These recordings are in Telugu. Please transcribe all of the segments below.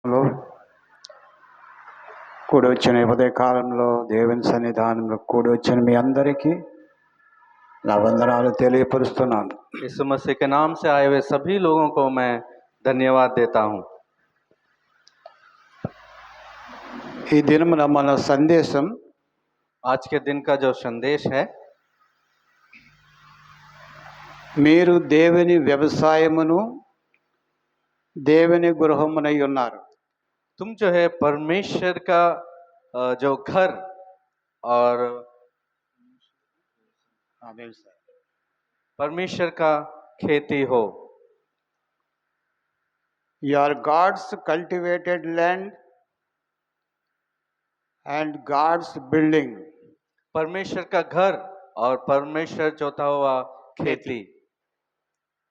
లో కూడి వచ్చిన ఈ ఉదయకాలంలో దేవుని సన్నిధానంలో కూడి వచ్చిన మీ అందరికీ నా వందనాలు తెలియపరుస్తున్నాను. यीशु मसीह के नाम से आए हुए सभी लोगों को मैं धन्यवाद देता हूँ। ఈ దినమున మన సందేశం आज के दिन का जो संदेश है, మీరు దేవుని వ్యవసాయమును దేవుని గృహమునై ఉన్నారు. तुम जो है परमेश्वर का जो घर और परमेश्वर का खेती हो। You are God's cultivated land and God's building. परमेश्वर का घर और परमेश्वर जोता हुआ खेती।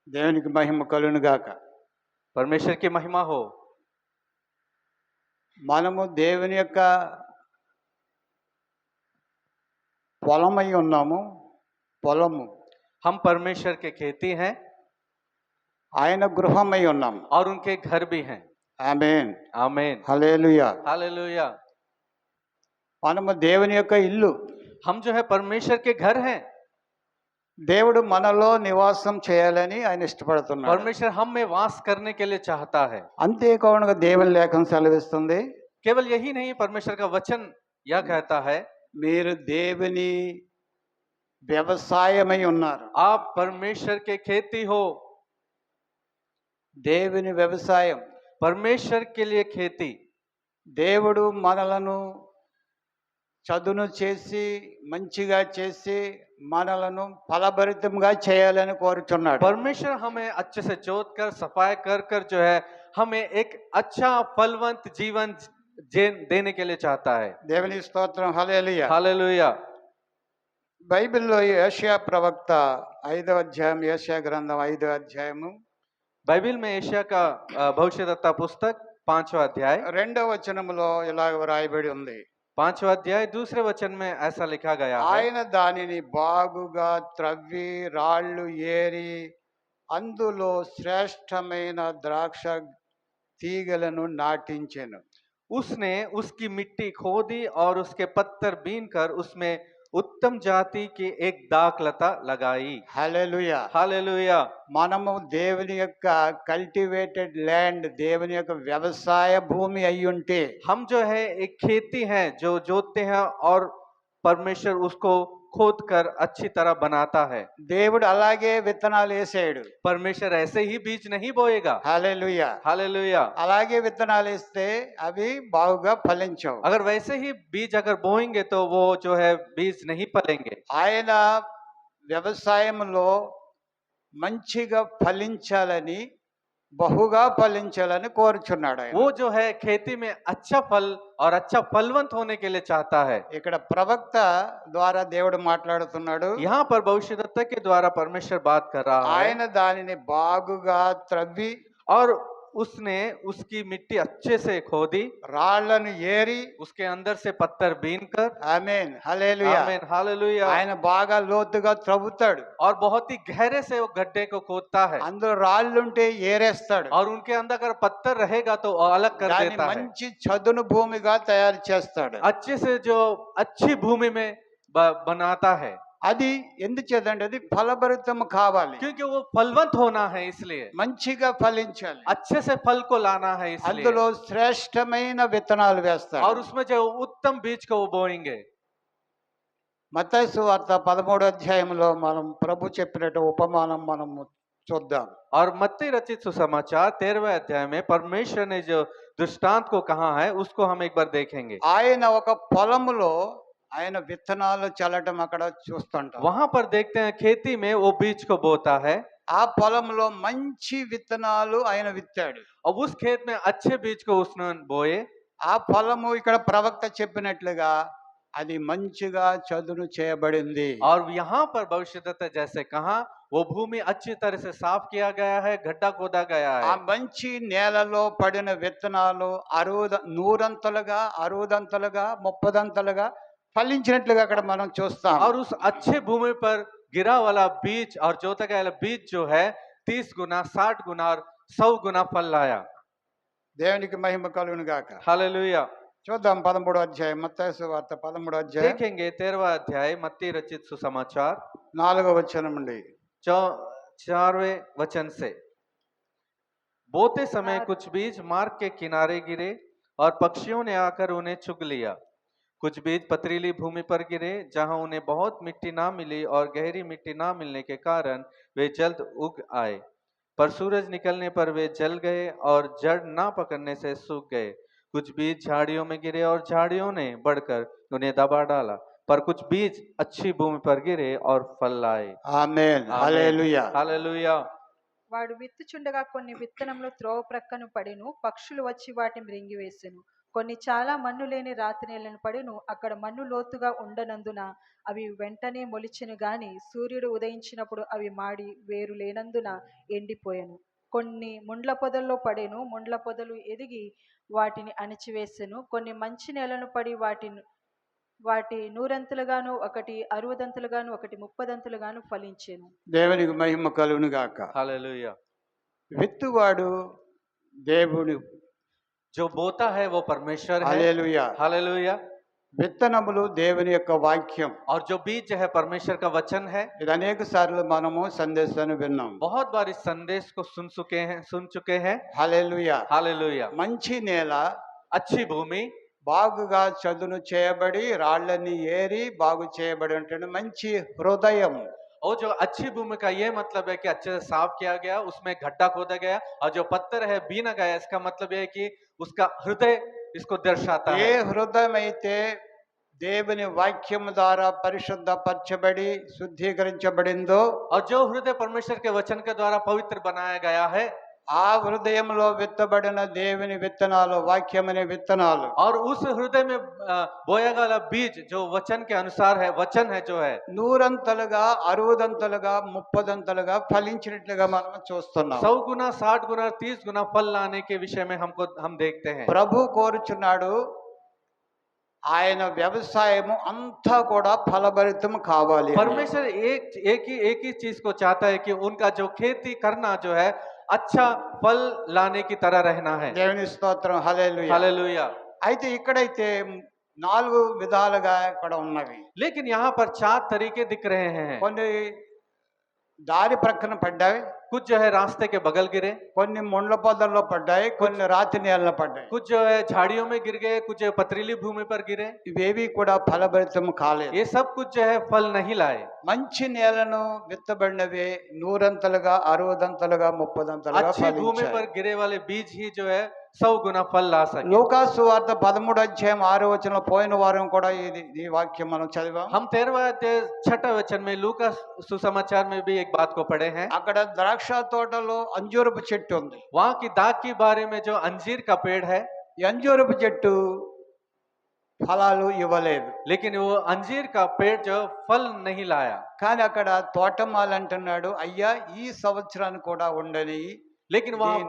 దేవునికి మహిమ కలుగును గాక. परमेश्वर की महिमा हो। మనము దేవుని యొక్క పొలమై ఉన్నాము. పొలము हम परमेश्वर के खेती हैं ఆయన గృహమై ఉన్నాము. और उनके घर भी हैं। ఆమేన్. आमीन। హల్లెలూయా. हालेलुया। మనము దేవుని యొక్క ఇల్లు. हम जो है परमेश्वर के घर हैं। దేవుడు మనలో నివాసం చేయాలని ఆయన ఇష్టపడుతున్నాడు. परमेश्वर हम में वास करने के लिए चाहता है। అంతేకాకుండా దేవుని లేఖనం సెలవిస్తుంది, केवल यही नहीं, परमेश्वर का वचन यह कहता है, మీరు దేవుని వ్యవసాయమై ఉన్నారు. आप परमेश्वर के खेती हो। దేవుని వ్యవసాయం. परमेश्वर के लिए खेती। దేవుడు మనలను చదును చేసి మంచిగా చేసి మనలను ఫలభరితంగా చేయాలని కోరుచున్నాడు. परमेश्वर हमें अच्छे से जोत कर सफाई कर कर जो है हमें एक अच्छा फलवंत जीवन देने के लिए चाहता है। దేవుని స్తోత్రం. హల్లెలూయా. हालेलुया। బైబిల్లో యెషయా ప్రవక్త 5వ అధ్యాయం, యెషయా గ్రంథం 5వ అధ్యాయము बाइबल में एशिया का भविष्यद्वक्ता पुस्तक 5वां अध्याय 2వ వచనములో ఇలాగ వ్రాయబడి ఉంది, 5वां अध्याय दूसरे वचन में ऐसा लिखा गया है, ఆయన దానిని బాగుగా త్రవ్వి రాళ్ళు ఏరి అందులో శ్రేష్టమైన ద్రాక్ష తీగలను నాటించెను. उसने उसकी मिट्टी खोदी और उसके पत्थर बीन कर उसमें उत्तम जाति की एक दाख लता लगाई। హల్లెలూయా. हालेलुया। మనము దేవుని యొక్క కల్టివేటెడ్ ల్యాండ్, దేవుని యొక్క వ్యవసాయ భూమి అయ్యుంటే हम जो है एक खेती है जो जोतते हैं और परमेश्वर उसको खोद कर अच्छी तरह बनाता है। దేవుడు అలాగే విత్తనాలు వేసాడు. परमेश्वर ऐसे ही बीज नहीं बोएगा। హల్లెలూయా. हालेलुया। అలాగే విత్తనాలు వేస్తే అవి బాగుగా ఫలించవు. अगर वैसे ही बीज अगर बोएंगे तो वो जो है बीज नहीं फलेंगे। ఆయన వ్యవసాయంలో మంచిగా ఫలించాలని, బహుగా ఫలించాలని కోరుచున్నాడు ఆయన. वो जो है खेती में अच्छा फल और अच्छा फलवंत होने के लिए चाहता है। ఇక్కడ ప్రవక్త ద్వారా దేవుడు మాట్లాడుతున్నాడు. यहाँ पर भविष्यद्वक्ता के द्वारा परमेश्वर बात कर रहा है ఆయన దానిని బాగుగా త్రవ్వి और उसने उसकी मिट्टी अच्छे से खोदी, రాళ్లను ఏరి, उसके अंदर से पत्थर बीन कर, ఆమేన్ హల్లెలూయా, आमीन हालेलुया, ఆయన బాగా లోతుగా త్రవ్వుతాడు. और बहुत ही गहरे से वो गड्ढे को खोदता है అందులో రాళ్ళుంటే ఏరేస్తాడు. और उनके अंदर अगर पत्थर रहेगा तो वो अलग कर దాన్ని देता है। మంచి చదును భూమిగా తయారు చేస్తాడు. अच्छे से जो अच्छी भूमि में बनाता है, అది ఎందుచేతంటే అది ఫలభరితం కావాలి, क्योंकि वो फलवंत होना है, इसलिए మంచిగా ఫలించాలి. अच्छे से फल को लाना है, इसलिए అందులో శ్రేష్టమైన విత్తనాలు వేస్తాడు. और उसमें जो उत्तम बीज को वो बोएंगे। మత్తయి సువార్త 13వ అధ్యాయంలో మనం ప్రభు చెప్పినట్టు ఉపమానం మనం చూద్దాం. और मत्ती रचित सुसमाचार 13वें अध्याय में परमेश्वर ने जो दृष्टांत को कहा है उसको हम एक बार देखेंगे। ఆయన ఒక పొలములో ఆయన విత్తనాలు చల్లటం అక్కడ చూస్తుంటాం. वहां पर देखते हैं खेती में वो बीज को बोता है ఆ పొలంలో మంచి విత్తనాలు ఆయన విత్తాడు. और उस खेत में अच्छे बीज को उसने बोए। ఆ పొలము ఇక్కడ ప్రవక్త చెప్పినట్లుగా అది మంచిగా చదును చేయబడింది. और यहाँ पर भविष्यद्वक्ता जैसे कहा वो भूमि अच्छी तरह से साफ किया गया है, गड्ढा खोदा गया ఆ है। మంచి నేలలో పడిన విత్తనాలు నూరంతలుగా, 60 30 ఫలించినట్లుగా అక్కడ మనం చూస్తాం. और उस अच्छे भूमि पर गिरा वाला बीज और जोता गया वाला बीज जो है 30 गुना, 60 गुना और 100 गुना फल लाया। దేవునికి మహిమ కలుగును గాక. हालेलुया। చూద్దాం 13వ అధ్యాయం, మత్తయి సువార్త 13వ అధ్యాయం देखेंगे 13वां अध्याय मत्ती रचित सुसमाचार 4వ వచనం నుండి. 4वें वचन से। बोते समय चार। कुछ बीज मार्ग के किनारे गिरे और पक्षियों ने आकर उन्हें चुग लिया। कुछ बीज पथरीली भूमि पर गिरे जहां उन्हें बहुत मिट्टी ना मिली और गहरी मिट्टी ना मिलने के कारण वे जल्द उग आए, पर सूरज निकलने पर वे जल गए और जड़ ना पकड़ने से सूख गए। कुछ बीज झाड़ियों में गिरे और झाड़ियों ने बढ़कर उन्हें दबा डाला, पर कुछ बीज अच्छी भूमि पर गिरे और फल लाए। ఆమేన్. హల్లెలూయా. हालेलुया। వాడు విత్తుచుండగా కొన్ని విత్తనములు త్రోవ ప్రక్కను పడెను, పక్షులు వచ్చి వాటిని మృంగివేసెను. కొన్ని చాలా మన్ను లేని రాతి నేలను పడెను, అక్కడ మన్ను లోతుగా ఉండనందున అవి వెంటనే మొలిచెను గాని సూర్యుడు ఉదయించినప్పుడు అవి మాడి వేరు లేనందున ఎండిపోయెను. కొన్ని ముండ్ల పొదల్లో పడెను, ముండ్ల పొదలు ఎదిగి వాటిని అణిచివేసెను. కొన్ని మంచి నేలను పడి వాటి నూరంతులుగాను, ఒకటి 60 ఒకటి 30 ఫలించెను. దేవునికి మహిమ కలుగును గాక. हालेलुया। విత్తువాడు దేవుని. जो बोता है वो परमेश्वर है। హల్లెలూయా. हालेलुया। విత్తనములు దేవుని యొక్క వాక్యం. और जो बीज है परमेश्वर का वचन है। ఇది అనేక సార్లు మనము సందేశాన్ని విన్నాం. बहुत बार इस संदेश को सुन चुके हैं। హల్లెలూయా. हालेलुया। మంచి నేల अच्छी भूमि, బాగుగా చదును చేయబడి రాళ్ళని ఏరి బాగు చేయబడి ఉంటుంది మంచి హృదయం. और जो अच्छी भूमि का ये मतलब है कि अच्छे से साफ किया गया, उसमें गड्ढा खोदा गया, और जो पत्थर है बीना गया, इसका मतलब ये है कि उसका हृदय इसको दर्शाता ఏ है। హృదయం అయితే దేవుని వాక్యం ద్వారా పరిశుద్ధపరచబడి శుద్ధీకరించబడిందో और जो हृदय परमेश्वर के वचन के द्वारा पवित्र बनाया गया है, ఆ హృదయంలో విత్తబడిన దేవుని విత్తనాలు, వాక్యమనే విత్తనాలు और उस हृदय में बोया गया बीज जो वचन के अनुसार है, वचन है जो है, 100 60 30 ఫలించినట్లుగా మనం చూస్తున్నాం. 100 गुना 60 गुना 30 गुना फल लाने के विषय में हम देखते हैं। ప్రభు కోరుచున్నాడు ఆయన వ్యవసాయము అంతా కూడా ఫలభరితం కావాలి అని. परमेश्वर एक ही चीज को चाहता है कि उनका जो खेती करना जो है अच्छा फल लाने की तरह रहना है। దేవుని స్తోత్రం. హల్లెలూయా. हालेलुया। అయితే ఇక్కడైతే 4 విధాలుగా ఇక్కడ ఉన్నవి. लेकिन यहाँ पर 4 तरीके दिख रहे हैं। కొన్ని దారి ప్రక్కన పడ్డాయి, कुछ जो है रास्ते के बगल गिरे, కొన్ని ముండ్ల పొదల్లో పడ్డాయి, కొన్ని రాతి నేలలో పడ్డాయి. कुछ जो है झाड़ियों में गिर गए, कुछ पथरीली भूमि पर गिरे। ఇవేవి కూడా ఫలభరితం కాలేదు. ये सब कुछ जो है फल नहीं लाए। మంచి నేలను విత్తబడినవి 100 60 30 अच्छी भूमि पर गिरे वाले बीज ही जो है 100 गुना फल ला सके। లూకాసు వార్త 13వ అధ్యాయం 6వ వచనంలో పోయిన వారం కూడా ఈ వాక్యం మనం చదివాం. हम 13वां अध्याय 6 वचन में लूका सुसमाचार में भी एक बात को पढ़े हैं। అక్కడ ద్రాక్ష తోటలో అంజూరపు చెట్టు ఉంది. वहां की दाग की बारे में जो अंजीर का पेड़ है, ఈ అంజూరపు చెట్టు ఫలాలు ఇవ్వలేదు. लेकिन वो अंजीर का पेड़ जो फल नहीं लाया। కానీ అక్కడ తోటమాలి అంటున్నాడు, అయ్యా ఈ సంవత్సరాన్ని కూడా ఉండని. लेकिन वहां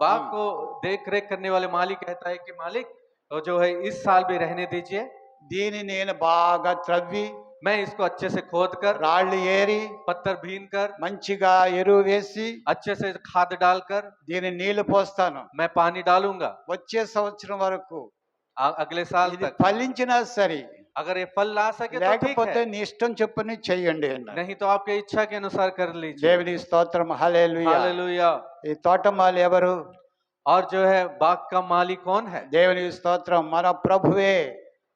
बाग को देख रेख करने वाले मालिक कहता है कि मालिक जो है इस साल भी रहने दीजिए। దీన్ని నేను బాగా త్రవ్వి मैं इसको अच्छे से खोद कर, రాళ్ళు ఏరి पत्थर भीन कर, మంచిగా ఎరువు వేసి अच्छे से खाद डालकर దీని నీళ్లు పోస్తాను. मैं पानी डालूंगा। వచ్చే సంవత్సరం వరకు अगले साल ఇది तक ఫలించినా సరే, अगर ये फल ला सके तो ठीक లేకపోతే है, నీ ఇష్టం చెప్పుని చెయ్యండి అన్నాడు. नहीं तो आपके इच्छा के अनुसार कर लीजिए। దేవుని స్తోత్రం. హల్లెలూయా. हालेलुया। ఈ తోటమాలి ఎవరు? और जो है बाग का मालिक कौन है? దేవుని స్తోత్రం. మన ప్రభువే.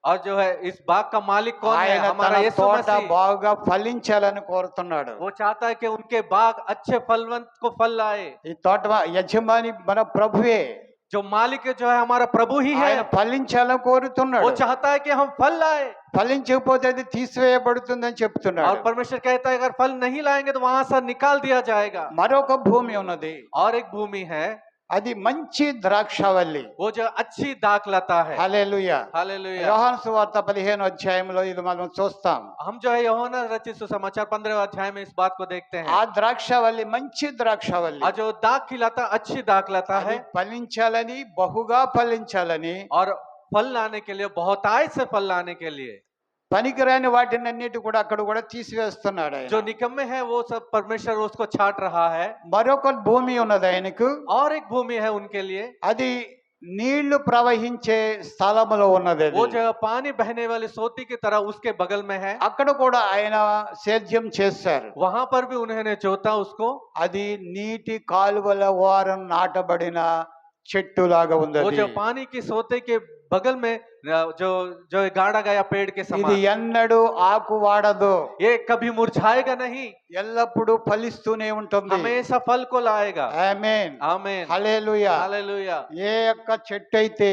और जो है इस बाग का मालिक कौन है? ఆయన हमारा తన यीशु తోట मसीह। బాగా ఫలించాలని కోరుతున్నాడు. वो चाहता है कि उनके बाग अच्छे फलवंत को फल लाए। ఈ తోట యజమాని మన ప్రభువే. जो मालिक है जो है हमारा प्रभु ही ఆయన है। ఫలించాలని वो కోరుతున్నాడు. चाहता है कि हम फल लाए। ఫలించకపోతే అది తీసివేయబడుతుందని और చెప్తున్నాడు. परमेश्वर कहता है अगर फल नहीं लाएंगे तो वहां से निकाल दिया जाएगा। మరొక భూమి ఉన్నది, और एक भूमि है, అది మంచి ద్రాక్షవల్లి. वो जो अच्छी दाख लता है। హల్లెలూయా. हालेलुया। యోహాను సువార్త 15వ అధ్యాయంలో ఇది మనం చూస్తాం. हम जो है यूहन्ना रचित सुसमाचार 15वें अध्याय में इस बात को देखते हैं। ఆ ద్రాక్షవల్లి మంచి ద్రాక్షవల్లి. और जो दाख की लता अच्छी दाख लता అది है, ఫలించాలని, బహుగా ఫలించాలని, और फल लाने के लिए, बहुतायत से फल लाने के लिए, పనికిరాని వాటినన్నిటి కూడా అక్కడ కూడా తీసివేస్తున్నాడు ఆయన. जो निकम्मे है वो सब परमेश्वर उसको छाट रहा है। మరొక భూమి ఉన్నది ఆయనకు. और एक भूमि है उनके लिए, అది నీళ్లు ప్రవహించే స్థలములో ఉన్నది वो అది. जगह पानी बहने वाली सोती की तरह उसके बगल में है। అక్కడ కూడా ఆయన సేద్యం చేశారు. वहां पर भी उन्होंने जोता उसको। అది నీటి కాలువల ఓరం నాటబడిన చెట్టులాగా ఉంది वो అది. जो पानी की सोते के बगल में जो जो गाड़ा गया पेड़ के ఇది समान, ఎన్నడూ ఆకు వాడదు, ये कभी मुरझाएगा नहीं, ఎల్లప్పుడూ ఫలిస్తూనే ఉంటుంది. हमेशा फल को लाएगा। ఆమేన్, आमीन, హల్లెలూయా. हालेलुया। ఏ యొక్క చెట్టు అయితే,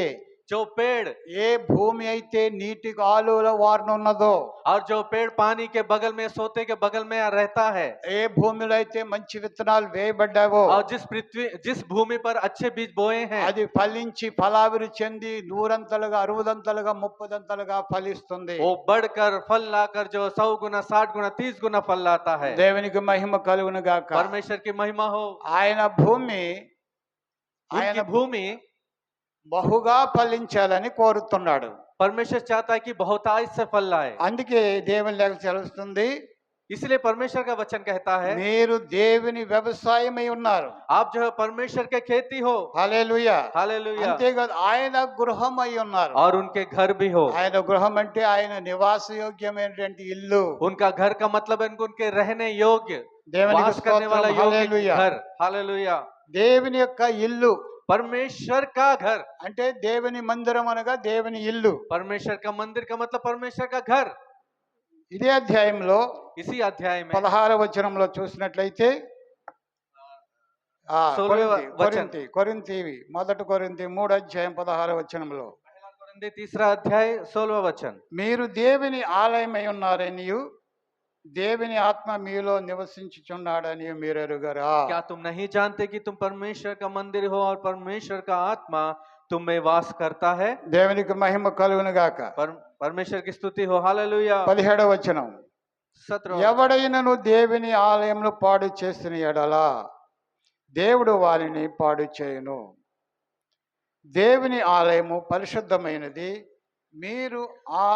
जो पेड़ ఏ భూమి అయితే నీటి కాలువల ఓరన ఉన్నదో, और जो पेड़ पानी के बगल में सोते के बगल में रहता है, ఏ భూమిలో అయితే మంచి విత్తనాలు వేయబడ్డావో, और जिस भूమి पर अच्छे बीज बोए हैं, అది ఫలించి ఫలాభివృద్ధి చెంది 100 60 30 ఫలిస్తుంది. वो बढ़कर फल लाकर जो 100 गुना 60 गुना 30 गुना फल लाता है। దేవునికి మహిమ కలుగును గాక. परमेश्वर की महिमा हो। ఆయన భూమి उनकी ఆయన भूमि బహుగా ఫలించాలని కోరుతున్నాడు. परमेश्वर चाहता है कि बहुतायत से फल लाए। అందుకే దేవుని లేఖ తెలుస్తుంది, इसलिए परमेश्वर का वचन कहता है, మీరు దేవుని వ్యవసాయమై ఉన్నారు. आप जो है परमेश्वर के खेती हो। హల్లెలూయా. हालेलुया। అంతేకాదు ఆయన గృహమై ఉన్నారు. और उनके घर भी हो। ఆయన గృహం అంటే ఆయన నివాస యోగ్యమైనటువంటి ఇల్లు. उनका घर का मतलब है उनके रहने योग्य, దేవునికి वास करने वाला స్తోత్రం. योग्य హల్లెలూయా. घर। हालेलुया। దేవుని యొక్క ఇల్లు परमेश्वर का घर, అంటే దేవుని మందిరం అనగా దేవుని ఇల్లు. परमेश्वर का मंदिर का मतलब परमेश्वर का घर। ఇదే అధ్యాయంలో इसी अध्याय में 16వ వచనంలో చూసినట్లయితే सोलहवें वचन, కొరింథీ మొదటి కొరింథీ 3వ అధ్యాయం 16వ వచనంలో, पहला कोरिन्थी 3रा अध्याय 16वां वचन, మీరు దేవుని ఆలయమై ఉన్నారనియు దేవుని ఆత్మ మీలో నివసించుచున్నాడని మీరు ఎరుగరా. क्या तुम नहीं जानते कि तुम परमेश्वर का मंदिर हो और परमेश्वर का आत्मा तुम में वास करता है। దేవునికి మహిమ కలుగును గాక. परमेश्वर की स्तुति हो। हालेलुया। 17వ వచనం, 17वां, ఎవడైనను దేవుని ఆలయంలో పాడు చేసిన ఎడల దేవుడు వారిని పాడు చేయును. దేవుని ఆలయము పరిశుద్ధమైనది, మీరు ఆ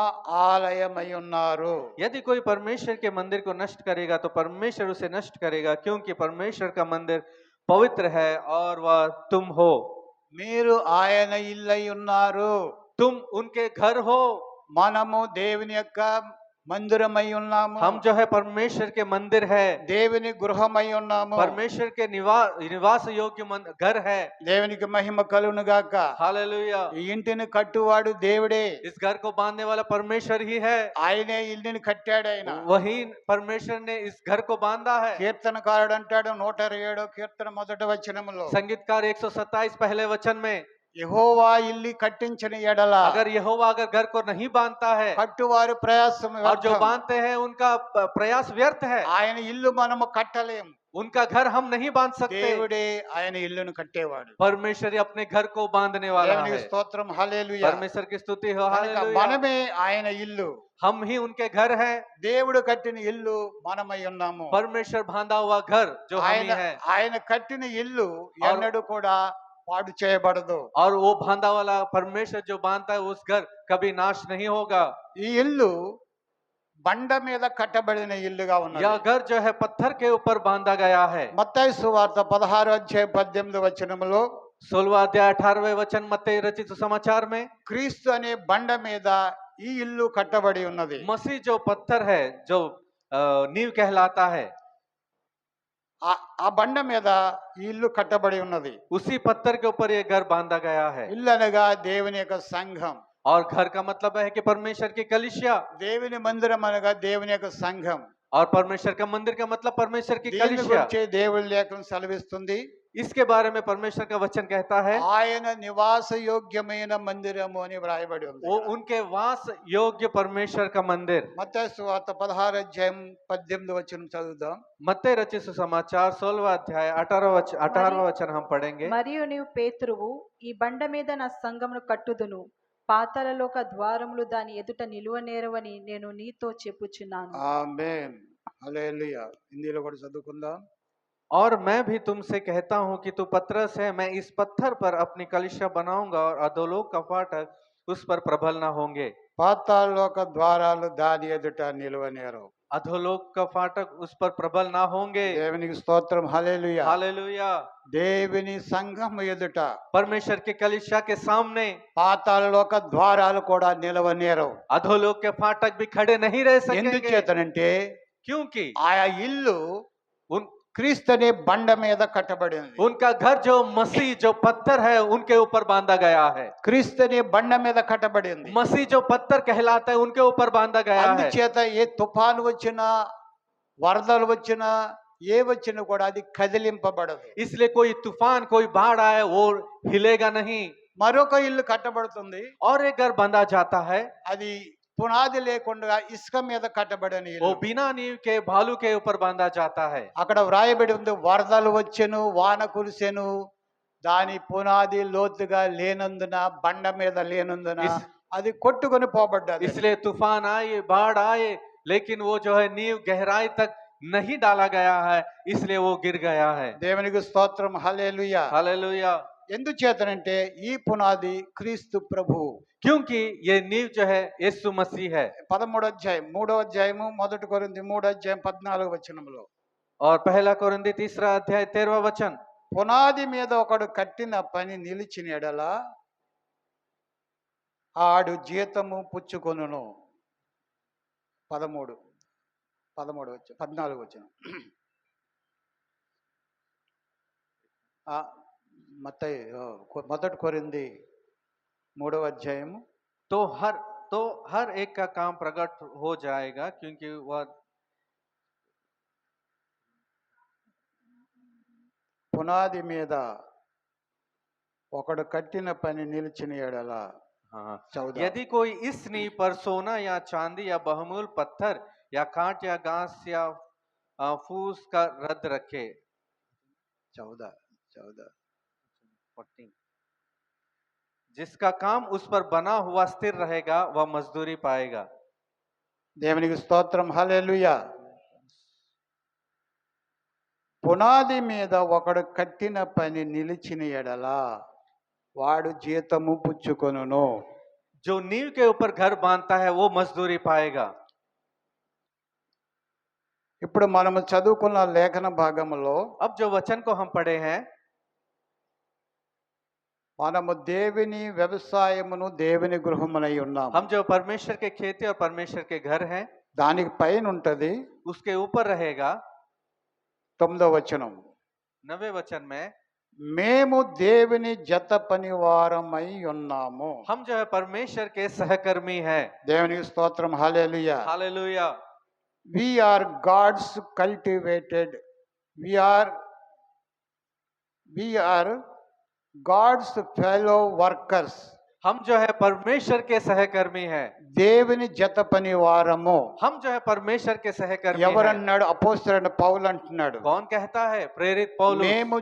ఆలయమై ఉన్నారు. यदि कोई परमेश्वर के मंदिर को नष्ट करेगा तो परमेश्वर उसे नष्ट करेगा, क्योंकि परमेश्वर का मंदिर पवित्र है और वह तुम हो। మీరు ఆయన ఇల్లై ఉన్నారు. तुम उनके घर हो। మనము దేవుని యొక్క మందిరమై ఉన్నాము. हम जो है परमेश्वर के मंदिर है, దేవుని గృహమై ఉన్నాము. परमेश्वर के निवास योग्य घर है। దేవునికి మహిమ కలుగును గాక. हालेलुया। ఈ ఇంటిని కట్టువాడు దేవుడే. इस घर को बांधने वाला परमेश्वर ही है। ఆయనే ఇల్లుని కట్టాడు. ఆయన वही परमेश्वर ने इस घर को बांधा है। కీర్తనకారుడు అంటాడు 127వ కీర్తన మొదటి వచనములో, संगीतकार 127 पहले वचन में, యెహోవా ఇల్లు కట్టించిన ఎడల अगर यहोवा अगर घर को नहीं बांधता है కట్టువారి ప్రయాసం और जो వ్యర్థం. बांधते हैं उनका प्रयास व्यर्थ है। ఆయన ఇల్లు మనము కట్టలేము. उनका घर हम नहीं बांध सकते। దేవుడే ఆయన ఇల్లును కట్టేవాడు. परमेश्वर ही अपने घर को बांधने वाला దేవునికి है। స్తోత్రం. హల్లెలూయా. परमेश्वर की स्तुति हो। కనుక हालेलुया। మనమే ఆయన ఇల్లు. हम ही उनके घर हैं। దేవుడు కట్టిన ఇల్లు మనమై ఉన్నాము. परमेश्वर बांधा हुआ घर जो हम ఆయన ही है, ఆయన కట్టిన ఇల్లు ఎన్నడూ కూడా పాడు చేయబడదు. और वो बांधा वाला परमेश्वर जो बांधता है उस घर कभी नाश नहीं होगा। ఈ ఇల్లు బండ మీద కట్టబడిన ఇల్లుగా ఉన్నది. यह घर जो है पत्थर के ऊपर बांधा गया है। మత్తయి సువార్త 16వ అధ్యాయం 18వ వచనములో 16वां अध्याय 18वें वचन मत्ती रचित सुसमाचार में, క్రీస్తు అనే బండ మీద ఈ ఇల్లు కట్టబడి ఉన్నది. मसीह जो पत्थर है, जो नींव कहलाता है, ఆ బండ మీద ఈ ఇల్లు కట్టబడి ఉన్నది. उसी पत्थर के ऊपर ये घर बांधा गया है। ఇల్లు అనగా దేవుని యొక్క సంఘం. और घर का मतलब है कि परमेश्वर की कलीसिया, దేవుని మందిరం అనగా దేవుని యొక్క సంఘం. और परमेश्वर का मंदिर का मतलब परमेश्वर की దీని कलीसिया। గురించి దేవుని లేఖనం సెలవిస్తుంది, इसके बारे में परमेश्वर का वचन कहता है, ఆయన నివాస యోగ్యమైన మందిరము అని వ్రాయబడి ఉంది. वो उनके वास योग्य परमेश्वर का मंदिर। మత్తయి సువార్త 16వ అధ్యాయం 18వ వచనం చదువుదాం. मत्ती रचित सुसमाचार 16वां अध्याय 18वां वचन हम पढ़ेंगे। మరియు నీవు పేతురువు, ఈ బండ మీద నా సంఘమును కట్టుదును, పాతాళలోక ద్వారములు దాని ఎదుట నిలువనేరవని నేను నీతో చెప్పుచున్నాను. ఆమేన్. హల్లెలూయా. హిందీలో కూడా చదువుకుందాం. और मैं भी तुमसे कहता हूँ कि तू पतरस है, मैं इस पत्थर पर अपनी कलीसिया बनाऊंगा और अधोलोक का फाटक उस पर प्रबल न होंगे। పాతాళలోక ద్వారాలు దాని ఎదుట నిలువనేరవు. अधोलोक का फाटक उस पर प्रबल ना होंगे। దేవునికి స్తోత్రం, హల్లెలూయా. हालेलुया। దేవుని సంఘం ఎదుట परमेश्वर के कलीसिया के सामने పాతాళలోక ద్వారాలు కూడా నిలవనేరవు. अधोलोक के फाटक भी खड़े नहीं रह सकेंगे। ఎందుచేతనంటే क्योंकि ఆయా ఇల్లు उन క్రీస్తు అనే బండ మీద కట్టబడింది. उनका घर जो मसीह जो पत्थर है उनके ऊपर बांधा गया है। క్రీస్తు అనే బండ మీద కట్టబడింది. मसीह जो पत्थर कहलाता है उनके ऊपर बांधा गया है। అందుచేత ఏ తుఫాను వచ్చినా, వరదలు వచ్చినా, ఏ వచ్చినా కూడా అది కదిలింపబడదు. इसलिए कोई तूफान कोई बाढ़ आए वो हिलेगा नहीं। మరొక ఇల్లు కట్టబడుతుంది. और एक घर बांधा जाता है, అది పునాది లేకుండా ఇసుక మీద కట్టబడిన वो ఇల్లు. बिना नींव के भालू के ऊपर बांधा जाता है। అక్కడ వ్రాయబడి ఉంది, వరదలు వచ్చెను, వాన కురిసెను, దాని పునాది లోతుగా లేనందున, బండ మీద లేనందున అది కొట్టుకొని పోబడ్డది. इसलिए तूफान आए बाढ़ आए लेकिन वो जो है नींव गहराई तक नहीं डाला गया है, इसलिए वो गिर गया है। దేవునికి స్తోత్రం, హల్లెలూయా. हालेलुया। ఎందుచేతనంటే ఈ పునాది క్రీస్తు ప్రభువు. क्योंकि ये नींव जो है यीशु मसीह है। 13వ అధ్యాయం 3వ అధ్యాయము 1 కొరింథీ 3వ అధ్యాయం 14వ వచనంలో, और पहला कोरिन्थी 3 अध्याय 13वां वचन, పునాది మీద ఒకడు కట్టిన పని నిలిచిన ఎడల ఆడు జీతము పుచ్చుకొనును. 14వ వచనం 14వ వచనం. మత్తయి 1 కొరింథీ 3వ అధ్యాయము. तो हर एक का काम प्रकट हो जाएगा क्योंकि वह పునాది మీద ఒకడు కట్టిన పని నిలిచిన ఎడల. हाँ, 14. यदि कोई इस नींव पर सोना या चांदी या बहुमूल पत्थर या कांट या घास या फूस का रद्द रखे। 14. जिसका काम उस पर बना हुआ स्थिर रहेगा वह मजदूरी पाएगा। దేవునికి స్తోత్రం, హల్లెలూయా. పునాది మీద ఒకడు కట్టిన పని నిలిచిన ఎడల వాడు జీతము పుచ్చుకొనును. जो नींव के ऊपर घर बांधता है वो मजदूरी पाएगा। ఇప్పుడు మనము చదువుకున్న లేఖన భాగంలో अब जो वचन को हम पढ़े हैं, మనము దేవుని వ్యవసాయమును, దేవుని గృహమునై ఉన్నాము. हम जो परमेश्वर के खेती और परमेश्वर के घर हैं, దానికి పైన ఉంటది उसके ऊपर रहेगा 9వ వచనం, 9वें वचन में, మేము దేవుని జత పనివారమై ఉన్నాము. हम जो है परमेश्वर के सहकर्मी हैं। దేవునికి స్తోత్రం, హల్లెలూయా. Hallelujah. We are God's cultivated. We are God's fellow workers. हम जो है परमेश्वर के सहकर्मी हैं। దేవుని జత పనివారము. हम जो है परमेश्वर के सहकर्मी हैं। ఎవరన్నాడు? అపోస్తలుడైన పౌలు అంటున్నాడు, कौन कहता है? प्रेरित पौलुस। మేము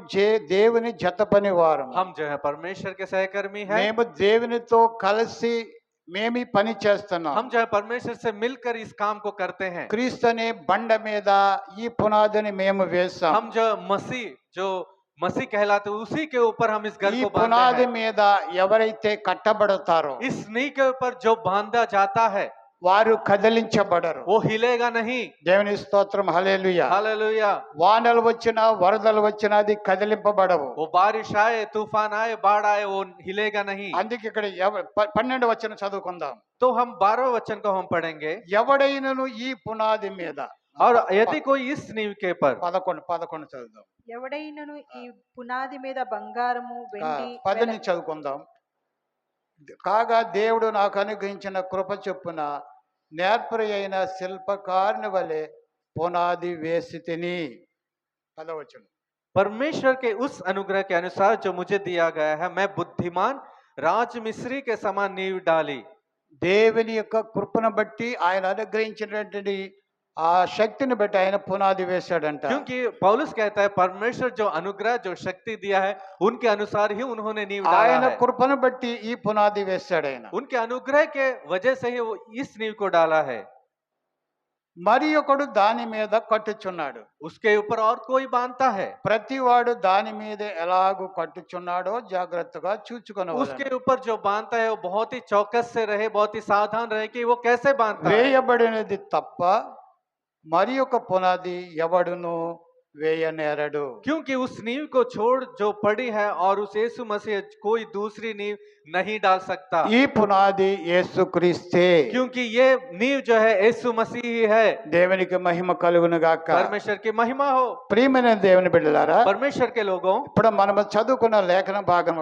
దేవుని జత పనివారము. हम जो है परमेश्वर के सहकर्मी हैं। మేము దేవునితో కలిసి మేము ఈ పని చేస్తున్నాం. हम जो है परमेश्वर से मिलकर इस काम को करते हैं। క్రీస్తు అనే బండ మీద ఈ పునాదిని మేము వేసాం. हम जो मसीह कहलाते उसी के ऊपर हम इस घर ఈ को పునాది बांधते हैं। మీద ఎవరైతే కట్టబడతారో इस नींव के ऊपर जो बांधा जाता है వారు కదిలించబడరు. वो हिलेगा नहीं। దేవుని స్తోత్రం, హల్లెలూయా. हालेलुया। వానలు వచ్చినా, వరదలు వచ్చినా అది కదిలింపబడవు. वो बारिश आए, तूफान आए, बाढ़ आए, वो हिलेगा नहीं। అందుకే ఇక్కడ 12వ వచనం చదువుకుందాం. तो हम 12वें वचन को हम पढ़ेंगे। ఎవడైనను ఈ పునాది మీద, और यदि कोई इस नींव के पर 11 చదువుదాం. ఎవడైనను ఈ పునాది మీద బంగారము వెండి 10 నుంచి చదువుకుందాం. కాగా దేవుడు నాకు అనుగ్రహించిన కృప చొప్పున నేర్పరి అయిన శిల్పకారుని వలె పునాది వేసి తిని. 10వ వచనం. परमेश्वर के उस अनुग्रह के अनुसार जो मुझे दिया गया है, मैं बुद्धिमान राजमिस्त्री के समान नींव डाली। దేవుని యొక్క కృపను బట్టి, ఆయన అనుగ్రహించినటువంటి ఆ శక్తిని బట్టి ఆయన పునాది వేశాడంట. क्योंकि पौलुस कहता है परमेश्वर जो अनुग्रह जो शक्ति दिया है उनके अनुसार ही उन्होंने नींव डाला ఆయన है। కృపను బట్టి ఈ పునాది వేశాడు ఆయన. उनके अनुग्रह के वजह से ही वो इस नींव को डाला है। మరి ఒకడు దాని మీద కట్టుచున్నాడు. उसके ऊपर और कोई बांधता है। ప్రతివాడు దాని మీద ఎలాగూ కట్టుచున్నాడో జాగ్రత్తగా చూచుకొనవలెను. उसके ऊपर जो बांधता है वो बहुत ही चौकस से रहे, बहुत ही सावधान रहे कि वो कैसे बांधता है। వేయబడినది తప్ప మరి ఒక పునాది ఎవడును వేయనేరడు. क्योंकि उस नींव को छोड़ जो पड़ी है और उस यीशु मसीह कोई दूसरी नींव नहीं डाल सकता, ఈ పునాది యేసుక్రీస్తే. क्योंकि ये नींव जो है यीशु मसीह ही है। దేవునికి మహిమ కలుగును గాక. परमेश्वर की महिमा हो। ప్రియమైన దేవుని బిడ్డలారా, परमेश्वर के लोगों, ఇప్పుడు మనము చదువుకున్న లేఖన భాగం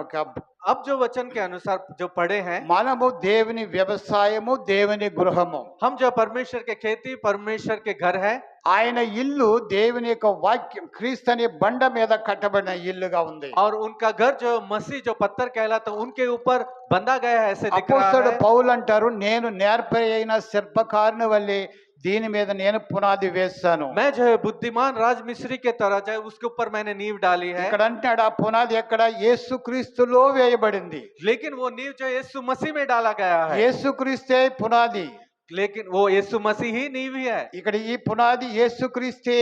अब जो वचन के अनुसार जो पढ़े हैं, మనము దేవుని వ్యవసాయము, దేవుని గృహము. हम जो परमेश्वर के खेती, परमेश्वर के घर है। ఆయన ఇల్లు దేవుని యొక్క వాక్యం క్రీస్తు అనే బండ మీద కట్టబడిన ఇల్లుగా ఉంది. और उनका घर जो मसीह जो पत्थर कहलाता उनके ऊपर बंधा गया है, ऐसे दिख रहा అపోస్తలుడు है। పౌలు అంటారు, నేను నేర్పరి అయిన శిల్పకారుని వల్లే దీని మీద నేను పునాది వేస్తాను. मैं जो है बुद्धिमान राजमिस्त्री के तरह जो है उसके ऊपर मैंने नींव डाली है। ఇక్కడ అంటాడు ఆ పునాది ఎక్కడ? యేసుక్రీస్తులో వేయబడింది. लेकिन वो नींव जो यीशु मसीह में डाला गया है, యేసుక్రీస్తే పునాది. लेकिन वो यीशु मसीह ही नींव ही है। ఇక్కడ ఈ పునాది యేసుక్రీస్తే.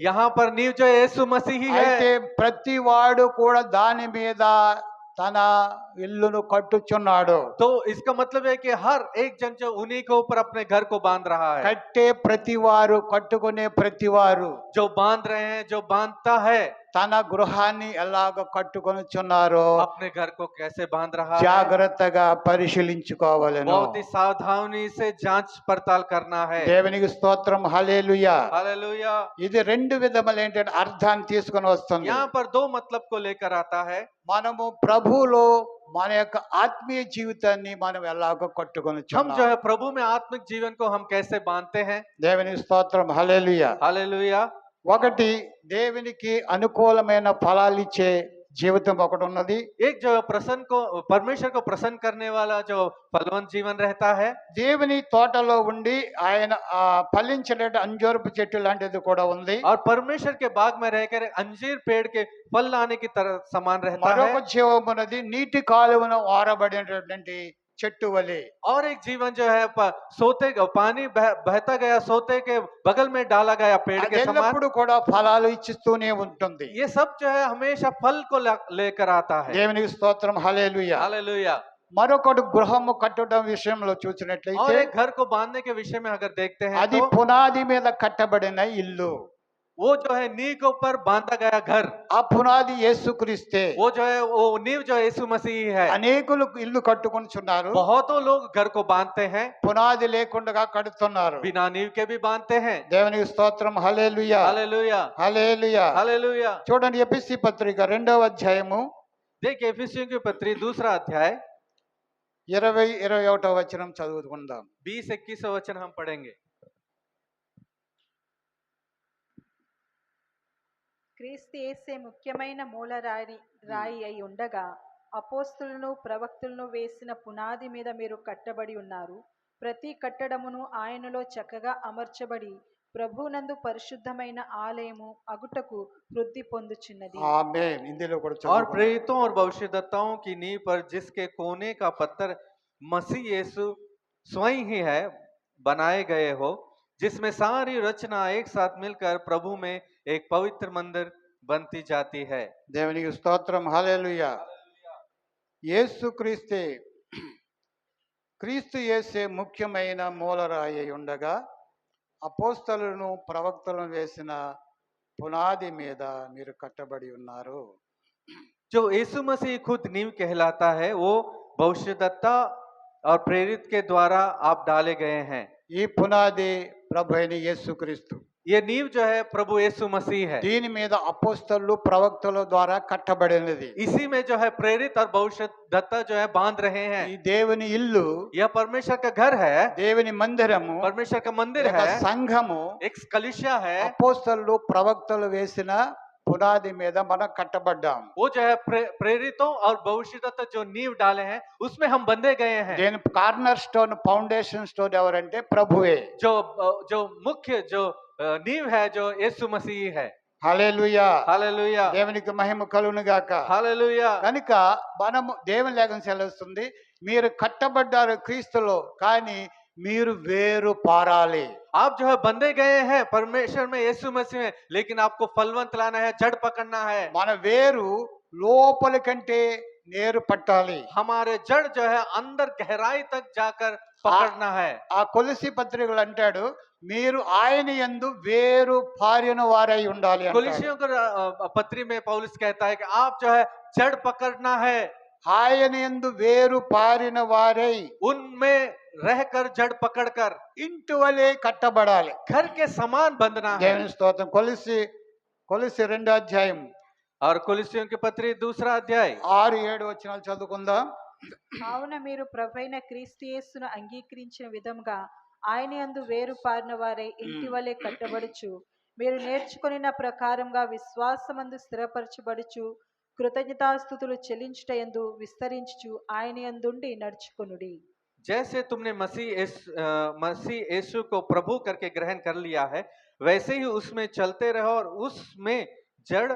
यहाँ पर नींव जो है यीशु मसीह ही అయితే है। ప్రతి వాడు కూడా దాని మీద తన ఇల్లును కట్టుచున్నాడు. तो इसका मतलब है कि हर एक जन जो उन्हीं के ऊपर अपने घर को बांध रहा है। కట్టే ప్రతివారు, కట్టుకునే ప్రతివారు जो बांध रहे हैं, जो बांधता है, తన గృహాన్ని ఎలాగ కట్టుకొనుచున్నారో अपने घर को कैसे बांध रहा है, జాగ్రత్తగా పరిశీలించుకోవాలను. बहुत ही सावधानी से जांच पड़ताल करना है। దేవునికి స్తోత్రం, హల్లెలూయా. हालेलुया। ఇది రెండు విధములైన అర్థాన్ని తీసుకొని వస్తుంది. यहाँ पर दो मतलब को लेकर आता है। మనము ప్రభువులో మన యొక్క ఆత్మీయ జీవితాన్ని మనం ఎలాగ हम जो కట్టుకొనుచున్నాం. है प्रभु में आत्मिक जीवन को हम कैसे बांधते हैं। దేవునికి స్తోత్రం, హల్లెలూయా. हालेलुया। ఒకటి, దేవునికి అనుకూలమైన ఫలాలిచ్చే జీవితం ఒకటి ఉన్నది. एक जो प्रसन्न को परमेश्वर को प्रसन्न करने वाला जो फलवंत जीवन रहता है। దేవుని తోటలో ఉండి ఆయన ఫలించిన అంజూరపు చెట్టు లాంటిది కూడా ఉంది. और परमेश्वर के बाग में रहकर अंजीर पेड़ के फल लाने की तरह समान रहता మరొక है। జీవం ఉన్నది నీటి కాలువను ఆరబడినటువంటి చెట్టు వలె. और एक जीवन जो है सोते पानी बहता गया सोते के बगल में डाला गया पेड़ అది के समान। ఎల్లప్పుడూ కూడా ఫలాలు ఇచ్చిస్తూనే ఉంటుంది. ये सब जो है हमेशा फल को लेकर आता है। దేవునికి స్తోత్రం, హల్లెలూయా. हालेलुया। మరొకటి గృహము కట్టడం విషయంలో और చూసినట్లయితే एक घर को बांधने के विषय में अगर देखते हैं అది तो పునాది మీద కట్టబడిన ఇల్లు. वो जो है नींव के ऊपर बांधा गया घर, ఆ పునాది యేసుక్రీస్తే. वो जो है वो नींव जो यीशु मसीह है। అనేకులు ఇల్లు కట్టుకొనుచున్నారు, बहुतों लोग घर को बांधते हैं, పునాది లేకుండా కడుతున్నారు. बिना नींव के भी बांधते हैं। దేవునికి స్తోత్రం, హల్లెలూయా. हालेलुया। హల్లెలూయా. हालेलुया। చూడండి, ఎఫెసీ పత్రిక 2వ అధ్యాయము देखिए इफिसियों की पत्री 2 अध्याय 20-21 వచనం చదువుకుందాం. 20-21 वचन हम पढ़ेंगे। క్రీస్తు యేసే ముఖ్యమైన రాయి అయి ఉండగా అపోస్తులను ప్రవక్తలను వేసిన పునాది మీద మీరు కట్టబడి ఉన్నారు. ప్రతి కట్టడమును ఆయనలో చక్కగా అమర్చబడి ప్రభువునందు పరిశుద్ధమైన ఆలయము అగుటకు వృద్ధి పొందుచున్నది. ఆమేన్. ఇందులో కూడా और చదువుకుందాం. प्रेरितों और भविष्यद्वक्ताओं की नींव पर जिसके कोने का पत्थर मसीह यीशु स्वयं ही है बनाए गए हो, जिसमें सारी रचना एक साथ मिलकर प्रभु में एक पवित्र मंदिर बनती जाती है। దేవునికి స్తోత్రం, హల్లెలూయా. యేసుక్రీస్తే, క్రీస్తు యేసే ముఖ్యమైన మూలరాయి అయి ఉండగా అపోస్తలులను ప్రవక్తలను వేసిన పునాది మీద మీరు కట్టబడి ఉన్నారు. जो यीशु मसीह खुद नींव कहलाता है, वो भविष्यद्वक्ता और प्रेरित के द्वारा आप डाले गए हैं। ఈ పునాది ప్రభు అయిన యేసుక్రీస్తు. ये नींव जो है प्रभु यीशु मसीह है। దీని మీద అపోస్తలు ప్రవక్తల ద్వారా కట్టబడినది. इसी में जो है प्रेरित और भविष्यद्वक्ता जो है बांध रहे हैं। ఈ దేవుని ఇల్లు, यह परमेश्वर का घर है, దేవుని మందిరము, परमेश्वर का मंदिर లేక है, సంఘము एक कलीसिया है। అపోస్తలు ప్రవక్తలు వేసిన పునాది మీద మనం కట్టబడ్డాం. वो जो है प्रेरितों और भविष्यद्वक्ता जो नींव डाले हैं उसमें हम बंधे गए हैं। దేని కార్నర్ స్టోన్, ఫౌండేషన్ స్టోన్ ఎవరంటే ప్రభువే. जो जो मुख्य जो नींव है जो यीशु मसीह है। హల్లెలూయా. हालेलुया। దేవునికి మహిమ కలుగును గాక. हालेलुया। కనుక మనము దేవుని లేఖనం సెలవుస్తుంది, మీరు కట్టబడ్డారు క్రీస్తులో, కానీ మీరు వేరు పారాలి. आप जो है बंधे गए हैं परमेश्वर में यीशु मसीह में, लेकिन आपको फलवंत लाना है, जड़ पकड़ना है। మన వేరు లోపలి కంటే నేరు పట్టాలి. हमारे जड़ जो है अंदर गहराई तक जाकर पकड़ना है। ఆ కొలిసి పత్రికలు అంటాడు, మీరు ఆయన యందు వేరు పారిన వారై ఉండాలి అంటాడు. कुलिसियों को पत्री में पौलुस कहता है कि आप जो है जड़ पकड़ना है, ఆయన యందు వేరు పారిన వారై उनमें रहकर जड़ पकड़कर ఇంటి వలె కట్టబడాలి. घर के समान बंधना है। దేవుని స్తోత్రం. కొలిసి 2వ అధ్యాయం और कुलिसियों की पत्री 2रा अध्याय 6-7 వచనాలు చదువుకుందాం. కావున మీరు ప్రభువైన క్రీస్తు యేసును అంగీకరించిన విధముగా ఆయన యందు వేరు పారిన వారై ఇంటి వలె కట్టబడుచు, మీరు నేర్చుకొనిన ప్రకారంగా విశ్వాసమందు స్థిరపరచబడుచు, కృతజ్ఞతాస్తుతులు చెల్లించుట యందు విస్తరించుచు ఆయన యందుండి నడుచుకొనుడి. जैसे तुमने मसीह यीशु को प्रभु करके ग्रहण कर लिया है, वैसे ही उसमें चलते रहो और उसमें जड़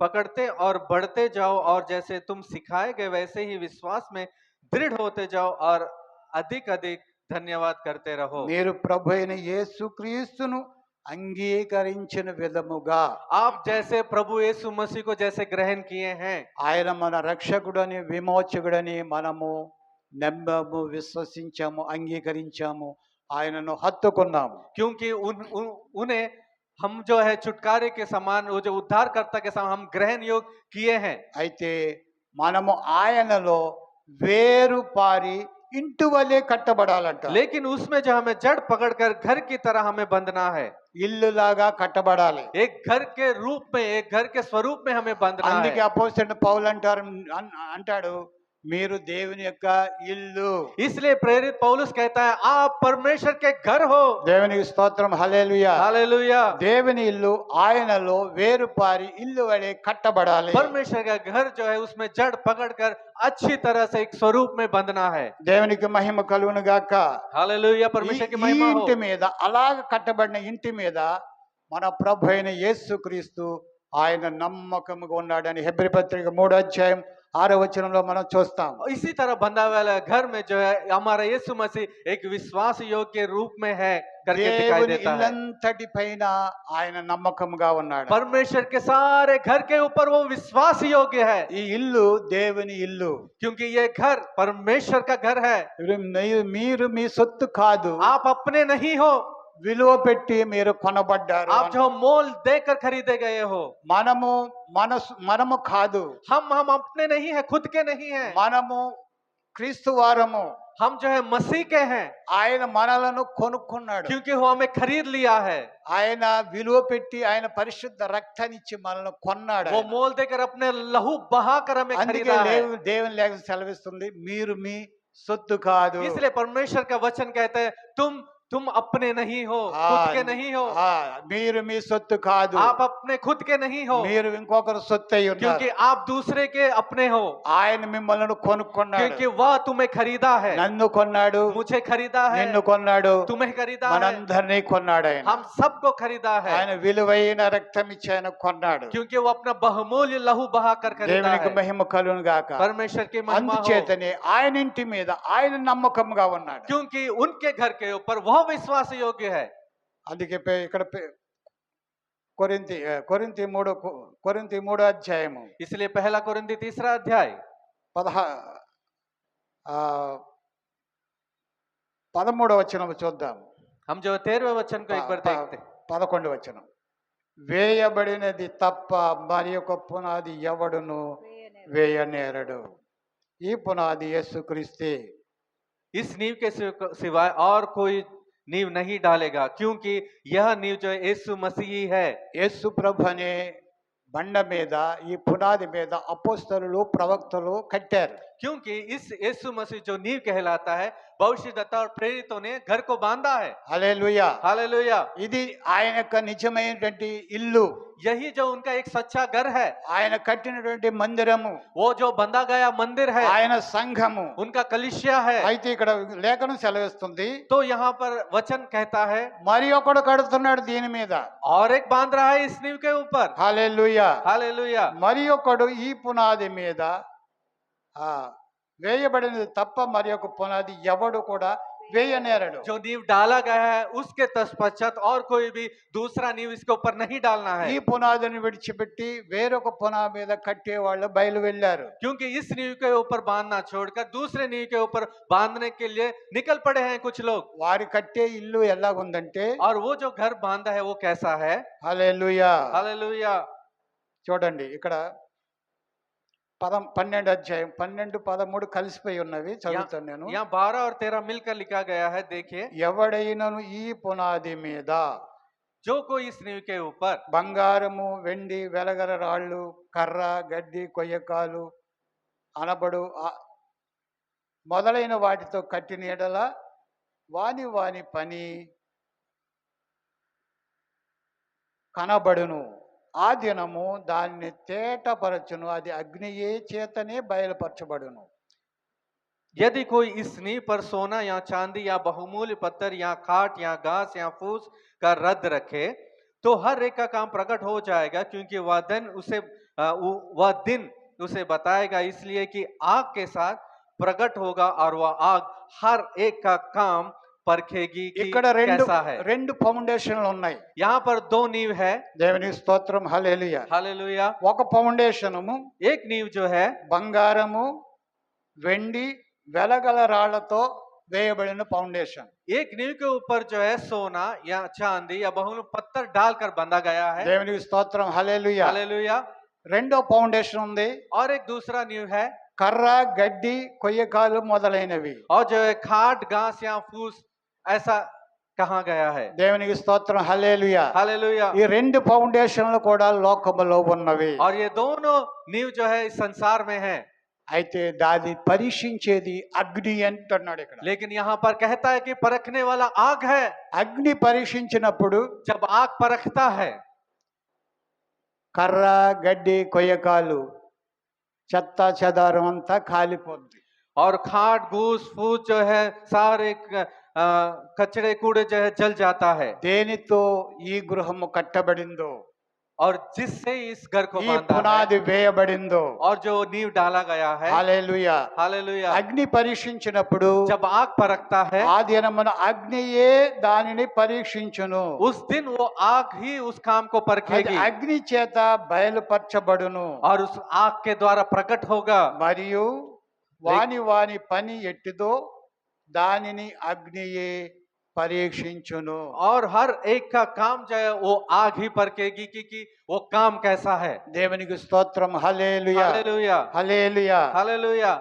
पकड़ते और बढ़ते जाओ, और जैसे तुम सिखाए गए वैसे ही विश्वास में दृढ़ होते जाओ और अधिक अधिक धन्यवाद करते रहो। మీరు ప్రభు అయిన యేసుక్రీస్తును అంగీకరించిన విధముగా, आप जैसे प्रभु यीशु मसीह को जैसे ग्रहण किए हैं, ఆయన మన రక్షకుడని విమోచకుడని మనము నమ్మాము, విశ్వసించాము, అంగీకరించాము, ఆయనను హత్తుకున్నాము. क्योंकि उन्हें हम जो है छुटकारे के समान, वो जो उद्धारकर्ता के समान हम ग्रहण योग किए हैं। అయితే మనము ఆయనలో వేరు పారి ఇంటి వలె కట్టబడాలంట. लेकिन उसमें जो हमें जड़ पकड़कर घर की तरह हमें बंधना है, ఇల్లులాగా కట్టబడాలి. एक घर के रूप में, एक घर के स्वरूप में हमें बंधना అందుకే है। అపోస్తలుడు పౌలు అంటాడు, మీరు దేవుని యొక్క ఇల్లు. इसलिए प्रेरित पौलुस कहता है आप परमेश्वर के घर हो। దేవునికి స్తోత్రం, హల్లెలూయా. हालेलुया। దేవుని ఇల్లు ఆయనలో వేరుపారి ఇల్లు వలె కట్టబడాలి. परमेश्वर का घर जो है उसमें जड़ पकड़कर अच्छी तरह से एक स्वरूप में बंधना है। దేవునికి మహిమ కలుగును గాక. हालेलुया, परमेश्वर की ఈ महिमा हो। ఇంటి మీద, అలాగ కట్టబడిన ఇంటి మీద మన ప్రభు అయిన యేసుక్రీస్తు ఆయన నమ్మకముగా ఉన్నాడని హెబ్రీ పత్రిక 3వ అధ్యాయం 6వ వచనంలో మనం చూస్తాం. इसी तरह बंधा वाला घर में जो है हमारा यीशु मसीह एक विश्वास योग्य रूप में है करके दिखाई దేవుని देता है। ఇల్లంతటి పైన ఆయన నమ్మకముగా ఉన్నాడు. परमेश्वर के सारे घर के ऊपर वो विश्वास योग्य है, ఈ ఇల్లు దేవుని ఇల్లు. क्योंकि ये घर परमेश्वर का घर है। మీరు మీ సొత్తు కాదు, आप अपने नहीं हो, విలువ పెట్టి మీరు కొనబడ్డారు. आप जो मोल देकर खरीदे गए हो। మనము కాదు, हम अपने नहीं है, खुद के नहीं है, మనము క్రీస్తు వారము. हम जो है मसीह के हैं, ఆయన మనలను కొనుక్కున్నాడు. क्योंकि वो हमें खरीद लिया है। ఆయన విలువ పెట్టి ఆయన పరిశుద్ధ రక్తాన్నిచ్చి మనల్ని కొన్నాడు. वो मोल देकर अपने लहू बहाकर हमें అందుకే खरीदा है। దేవుని లేఖ సెలవిస్తుంది, మీరు మీ సొత్తు కాదు. इसलिए परमेश्वर का वचन कहता है तुम अपने नहीं हो, खुद के नहीं हो। మీరు మీ సొత్తు కాదు, आप अपने खुद के नहीं हो, మీరు ఇంకొకరు సొత్తు అయి ఉన్నారు. क्योंकि आप दूसरे के अपने हो। ఆయన మిమ్మల్ని కొనుక్కున్నాడు. क्योंकि वह तुम्हें खरीदा है, నన్ను కొన్నాడు, मुझे खरीदा है, నిన్ను కొన్నాడు, तुम्हें खरीदा है, మనందరినీ కొన్నాడు. ఆయన हम सबको खरीदा है, ఆయన విలువైన రక్తం ఇచ్చి ఆయన కొన్నాడు. क्योंकि वो अपना बहुमूल्य लहू बहाकर खरीदा దేవునికి है। మహిమ కలుగును గాక. परमेश्वर की महिमा हो, అందుచేతనే ఆయన ఇంటి మీద ఆయన నమ్మకంగా ఉన్నాడు. क्योंकि उनके घर के ऊपर वह विश्वास योग्य है। అందుకే ఇక్కడ కొరింథీ 3వ అధ్యాయము इसलिए पहला कोरिन्थी 3रा अध्याय 13వ వచనం చూద్దాం. हम जो 13वें वचन को एक बार देखते हैं। 11వ వచనం. వేయబడినది తప్ప మరి ఒక పునాది ఎవడును వేయనేరడు. ఈ పునాది యేసుక్రీస్తే. इस नींव के सिवाय और कोई नींव नहीं डालेगा, क्योंकि यह नींव जो यीशु मसीह है। యేసు ప్రభు అనే బండ మీద, ఈ పునాది మీద అపోస్తలులు ప్రవక్తలు కట్టారు. क्योंकि इस यीशु मसीह जो नींव कहलाता है, भविष्यद्वक्ता और प्रेरितों ने घर को बांधा है। హల్లెలూయా. हालेलुया। ఇది ఆయన యొక్క నిజమైనటువంటి ఇల్లు. यही जो उनका एक सच्चा घर है, ఆయన కట్టినటువంటి మందిరము, वो जो बंधा गया मंदिर है, ఆయన సంఘము. उनका कलिसिया है। అయితే ఇక్కడ లేఖనం సెలవిస్తుంది, तो यहाँ पर वचन कहता है మరి ఒకడు కడుతున్నాడు దీని మీద. और एक बांध रहा है इस नींव के ऊपर। హల్లెలూయా. हालेलुया। మరి ఒకడు ఈ పునాది మీద వేయబడినది తప్ప మరి ఒక పునాది ఎవడు కూడా వేయనేరడు. जो नींव डाला गया है उसके तत्पश्चात और कोई भी दूसरा नींव इसके ऊपर नहीं डालना ఈ है, పునాదిని విడిచిపెట్టి వేరొక పునాది మీద కట్టే వాళ్ళు బయలు వెళ్ళారు. क्योंकि इस नींव के ऊपर बांधना छोड़कर दूसरे नींव के ऊपर बांधने के लिए निकल पड़े हैं कुछ लोग। వారి కట్టే ఇల్లు ఎలాగుందంటే, और वो जो घर बांधा है वो कैसा है? హల్లెలూయా. हालेलुया। చూడండి ఇక్కడ 12 అధ్యాయం 12, 13 కలిసిపోయి ఉన్నవి, చదువుతాను నేను. यहाँ 12 और 13 मिलकर लिखा गया है, देखिए। ఎవడైనను ఈ పునాది మీద जो कोई इस नींव के ऊपर బంగారము, వెండి, వెలగల రాళ్ళు, కర్ర, గడ్డి, కొయ్యకాలు అనబడు మొదలైన వాటితో కట్టిన ఎడల వాని వాని పని కనబడును. ఆ దినము దాన్ని తేటపరచును, అది అగ్నియే చేతనే బయలుపరచబడును. यदि कोई इस नींव पर सोना या चांदी या बहुमूल्य पत्थर या काठ या घास या फूस का रद्द रखे, तो हर एक का काम प्रकट हो जाएगा, क्योंकि वह दिन उसे बताएगा, इसलिए कि आग के साथ प्रकट होगा और वह आग हर एक का काम परखेगी कि ఇక్కడ कैसा है। రెండు ఫౌండేషన్లు ఉన్నాయి. यहाँ पर 2 नींव है। దేవునికి స్తోత్రం, హల్లెలూయా. हालेलुया। ఒక ఫౌండేషనము एक नींव जो है బంగారము, వెండి, వెలగల రాళ్లతో వేయబడిన ఫౌండేషన్. एक नींव के ऊपर जो है सोना या चांदी या बहुमूल्य पत्थर डालकर बांधा गया है। దేవునికి స్తోత్రం, హల్లెలూయా. हालेलुया। రెండో ఫౌండేషన్ ఉంది, और एक दूसरा नींव है, కర్ర, గడ్డి, కొయ్యకాలు మొదలైనవి. और जो है खाट घास या फूस ऐसा कहा गया है। దేవునికి స్తోత్రం, హల్లెలూయా. हालेलुया। ఈ రెండు ఫౌండేషన్లు కూడా లోకములో ఉన్నవి. और ये दोनों नींव जो है इस संसार में है, అయితే దాన్ని పరీక్షించేది అగ్ని అంటున్నాడు ఇక్కడ. लेकिन यहाँ पर कहता है कि परखने वाला आग है। అగ్ని పరీక్షించినప్పుడు जब आग परखता है, కర్ర, గడ్డి, కొయ్యకాలు, చెత్త చెదారం అంతా కాలిపోద్ది. और खाट घूस फूस जो है सारे कचड़े कूड़े जो है जल जाता है। దేనితో ఈ గృహము కట్టబడిందో, और जिससे इस घर को ఈ बांधा है, పునాది వేయబడిందో, और जो नींव डाला गया है। హల్లెలూయా. हालेलुया। అగ్ని పరీక్షించినప్పుడు जब आग परखता है, ఆ దినమున అగ్నియే దానిని పరీక్షించును. उस दिन वो आग ही उस काम को అది परखेगी అగ్ని చేత బయలుపరచబడును. और उस आग के द्वारा प्रकट होगा। మరియు వాని వాని పని ఎట్టిదో దానిని అగ్నియే పరీక్షించును. और हर एक का काम जो है वो आग ही परखेगी कि वो काम कैसा है। దేవునికి స్తోత్రం, హల్లెలూయా. हालेलुया। హల్లెలూయా. हालेलुया।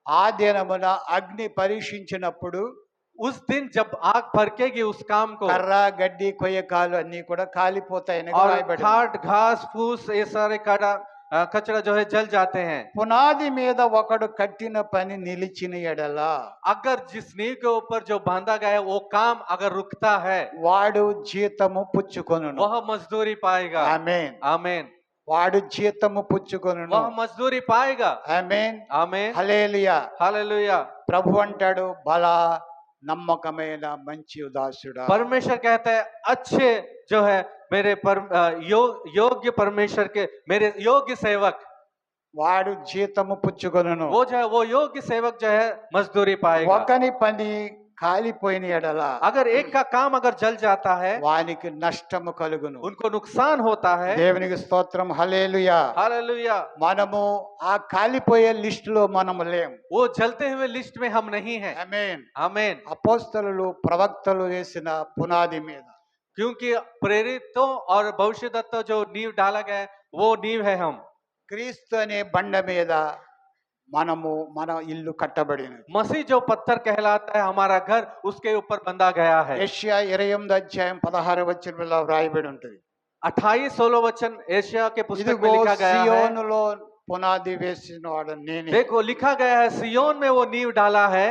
ఆ దినమున అగ్ని పరీక్షించినప్పుడు उस दिन जब आग परखेगी उस काम को, కర్ర, గడ్డి, కొయ్యకాలు అన్ని కూడా కాలిపోతాయని और రాయబడింది. खाट घास फूस ये सारे कचरा जो है जल जाते हैं। పునాది మీద ఒకడు కట్టిన పని నిలిచిన ఎడల अगर जिस नींव के ऊपर जो बांधा गया है वो काम अगर रुकता है, వాడు జీతము పుచ్చుకొనును. वह मजदूरी पाएगा। ఆమేన్. आमीन। వాడు జీతము పుచ్చుకొనును. वह मजदूरी पाएगा। ఆమేన్. आमीन। హల్లెలూయా. हालेलुया। ప్రభు అంటాడు, బలా నమ్మకమైన మంచి దాసుడా. परमेश्वर कहता है, अच्छे जो है मेरे योग्य परमेश्वर के मेरे योग्य सेवक, వాడు జీతము పుచ్చుకొనును. वो जो है वो योग्य सेवक जो है मजदूरी पाएगा। ఒకని పని కాలిపోయిన ఎడల अगर एक का काम अगर जल जाता है వానికి నష్టము కలుగును. उनको नुकसान होता है। దేవునికి స్తోత్రం, హల్లెలూయా. हालेलुया। మనము ఆ కాలిపోయే లిస్ట్ లో మనము లేం. वो जलते हुए लिस्ट में हम नहीं हैं। ఆమేన్. आमीन। అపోస్తలులు, ప్రవక్తలు వేసిన పునాది మీద क्योंकि प्रेरितों और भविष्यद्वक्ता जो नींव डाला गया है वो नींव है हम। క్రీస్తు అనే బండ మీద మన ఇల్లు కట్టబడినది. मसीह जो पत्थर कहलाता है हमारा घर उसके ऊपर बंधा गया है। యెషయా 28 అధ్యాయం 16 వచనంలో వ్రాయబడి ఉంటుంది. 28-16 वचन एशिया के पुस्तक में ఇదిగో लिखा गया है। సియోనులో పునాది వేసిన వాడు నేనే. देखो लिखा गया है सियोन में वो नींव डाला है,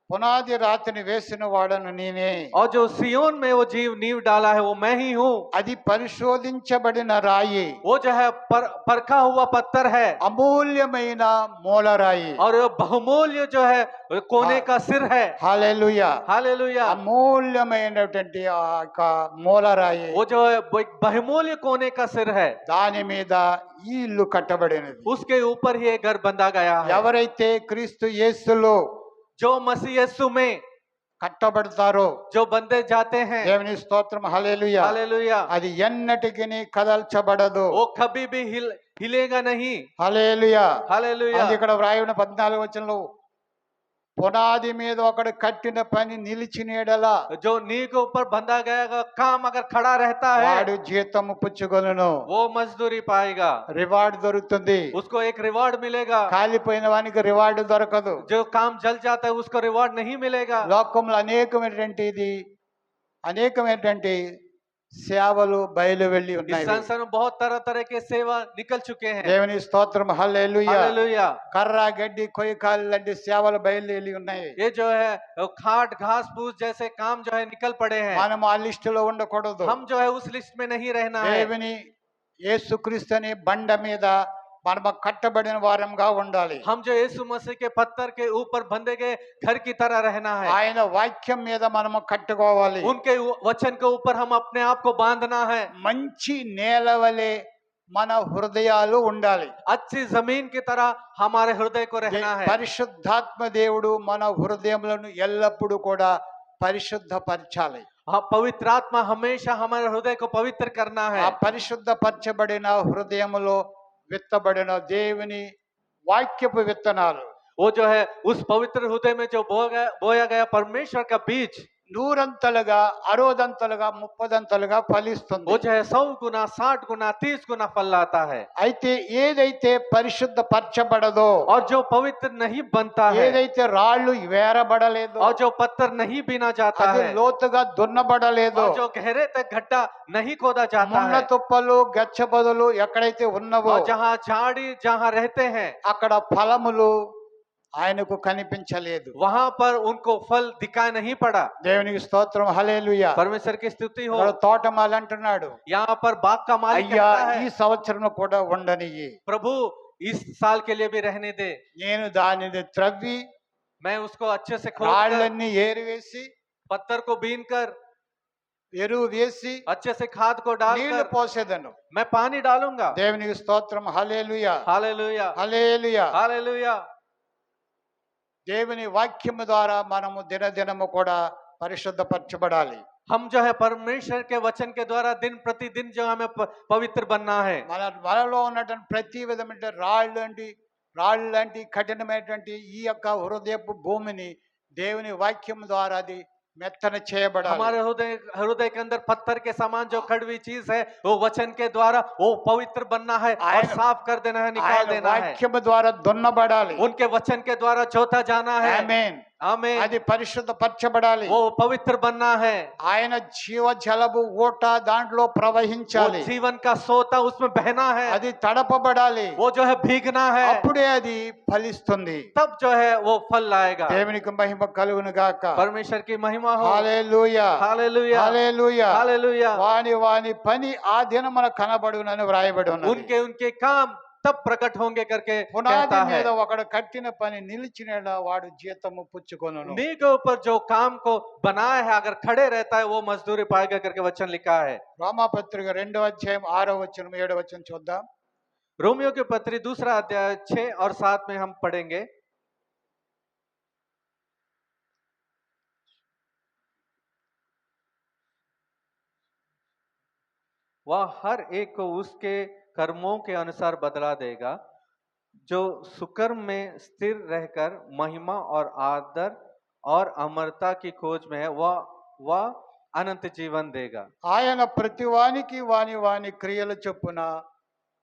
పునాది రాతిని వేసిన వాడను నేనే. और जो सियोन में वो नींव डाला है वो मैं ही हूँ। అది పరిశోధించబడిన రాయి, वो जो है परखा हुआ पत्थर है, అమూల్యమైన మూలరాయి. और वो बहुमूल्य जो है वो कोने का सिर है। హల్లెలూయా. हालेलुया। అమూల్యమైనటువంటి ఆ యొక్క మూలరాయి, वो जो है वो एक बहुमूल्य कोने का सिर है, దాని మీద ఈ ఇల్లు కట్టబడినది. उसके ऊपर ही एक घर बंधा गया है। ఎవరైతే క్రీస్తు యేసులో जो मसीह यीशु में కట్టబడతారో जो बंधे जाते हैं, దేవుని స్తోత్రం హల్లెలూయా हालेलुया, అది ఎన్నటికి కదల్చబడదు वो कभी भी हिलेगा नहीं। హల్లెలూయా అది हालेलुया, ఇక్కడ వ్రాయబడిన 14 వచనంలో పునాది మీద ఒకడు కట్టిన పని నిలిచిన ఎడల जो नींव के ऊपर बंधा गया काम अगर खड़ा रहता है, వాడు జీతము పుచ్చుకొనును वो मजदूरी पाएगा, రివార్డ్ దొరుకుతుంది उसको एक रिवॉर्ड मिलेगा। కాలిపోయిన వానికి రివార్డ్ దొరకదు जो काम जल जाता है उसको रिवॉर्ड नहीं मिलेगा। లోకంలో అనేకమైనటువంటి సేవలు బయలు వెళ్ళి इस ఉన్నాయి संसार में बहुत तरह तरह के सेवा निकल चुके हैं। దేవుని స్తోత్రం హల్లెలూయా हालेलुया, కర్ర గడ్డి కొయ్యకాలు లాంటి సేవలు బయలు వెళ్ళి ఉన్నాయి ये जो है वो खाट घास फूस जैसे काम जो है निकल पड़े हैं। మనం ఆ లిస్టులో ఉండకూడదు हम जो है उस लिस्ट में नहीं रहना है। దేవుని యేసుక్రీస్తు అనే బండ మీద మనం కట్టబడిన వారంగా ఉండాలి हम जो यीशु मसीह के पत्थर के ऊपर बंधे गए घर की तरह रहना है। ఆయన వాక్యం మీద మనము కట్టుకోవాలి उनके वचन के ऊपर हम अपने आप को बांधना है। మంచి నేల వలె మన హృదయాలు ఉండాలి अच्छी जमीन की तरह हमारे हृदय को रहना है। పరిశుద్ధాత్మ దేవుడు మన హృదయములను ఎల్లప్పుడూ కూడా పరిశుద్ధపరచాలి हाँ, पवित्र आत्मा हमेशा हमारे हृदय को पवित्र करना है। ఆ పరిశుద్ధపరచబడిన హృదయములో విత్తబడిన దేవుని వాక్యపు విత్తనాలు वो जो है उस पवित्र हृदय में जो बोया गया परमेश्वर का बीज, నూరంతలుగా అరోదంతలుగా ముప్పదంతలుగా ఫలిస్తుంది वो जो है 100 गुना 60 गुना 30 गुना फल लाता है। అయితే ఏదైతే పరిశుద్ధపరచబడదో और जो पवित्र नहीं बनता है ఏదైతే రాళ్ళు వేరబడలేదో और जो पत्थर नहीं बीना जाता అది है లోతుగా దున్నబడలేదో और जो गहरे तक गड्ढा नहीं खोदा जाता ముళ్ళ है తుప్పలు గచ్చబొదలు ఎక్కడైతే ఉన్నవో और जहाँ झाड़ी जहाँ रहते हैं అక్కడ ఫలములు ఆయనకు కనిపించలేదు वहां पर उनको फल दिखाई नहीं पड़ा। దేవునికి స్తోత్రం హల్లెలూయా परमेश्वर की स्तुति हो। ఇక్కడ తోటమాలి అంటున్నాడు यहाँ पर बाग का मालिक అయ్యా कहता ఈ है, సంవత్సరం కూడా ఉండనియ్యి प्रभु इस साल के लिए भी रहने दे, నేను దానిని త్రవ్వి मैं उसको अच्छे से खोद कर రాళ్ళన్నీ ఏరివేసి पत्थर को बीन कर ఎరువు వేసి अच्छे से खाद को నీళ్లు डालकर పోసేదను मैं पानी डालूंगा। దేవునికి స్తోత్రం హల్లెలూయా हालेलुया, హల్లెలూయా हालेलुया। దేవుని వాక్యము ద్వారా మనము దినదినము కూడా పరిశుద్ధపరచబడాలి हम जो है परमेश्वर के वचन के द्वारा दिन प्रतिदिन जो हमें पवित्र बनना है। మనలో ఉన్నటువంటి ప్రతి విధమైన రాళ్ళు లాంటి కఠినమైనటువంటి ఈ యొక్క హృదయపు భూమిని దేవుని వాక్యం ద్వారా అది మెత్తన చేయబడాలి हमारे हृदय के अंदर पत्थर के समान जो कड़वी चीज है वो वचन के द्वारा वो पवित्र बनना है और साफ कर देना है, निकाल ఆయన देना है। వాక్యము ద్వారా దున్నబడాలి उनके वचन के द्वारा जोता जाना है। ఆమేన్ आमीन। అది పరిశుద్ధపరచబడాలి वो पवित्र बनना है। ఆయన జీవ జలపు ఊట దాంట్లో वो ప్రవహించాలి जीवन का सोता उसमें बहना है। అది తడపబడాలి वो जो है भीगना है, అప్పుడే అది ఫలిస్తుంది तब जो है वो फल लाएगा। దేవునికి మహిమ కలుగును గాక परमेश्वर की महिमा हो। Hallelujah hallelujah, hallelujah hallelujah. వాని పని ఆ దినమున కనబడునని వ్రాయబడి ఉన్నది उनके काम तब प्रकट होंगे करके పునాది कहता है। మీద ఒకడు కట్టిన పని నిలిచిన వాడు జీతము పుచ్చుకొనును नींव के ऊपर जो काम को बनाया है अगर खड़े रहता है वो मजदूरी पाएगा करके वचन लिखा है। రోమాపత్రిక 2వ అధ్యాయం 6వ వచనం 7వ వచనం చూద్దాం रोमियो की पत्री 2 अध्याय 6 और 7 में हम पढ़ेंगे। वह हर एक को उसके कर्मों के अनुसार बदला देगा। जो सुकर्म में स्थिर रहकर महिमा और आदर और अमरता की खोज में है वह अनंत जीवन देगा। ఆయన ప్రతివానికి వాని క్రియల చొప్పున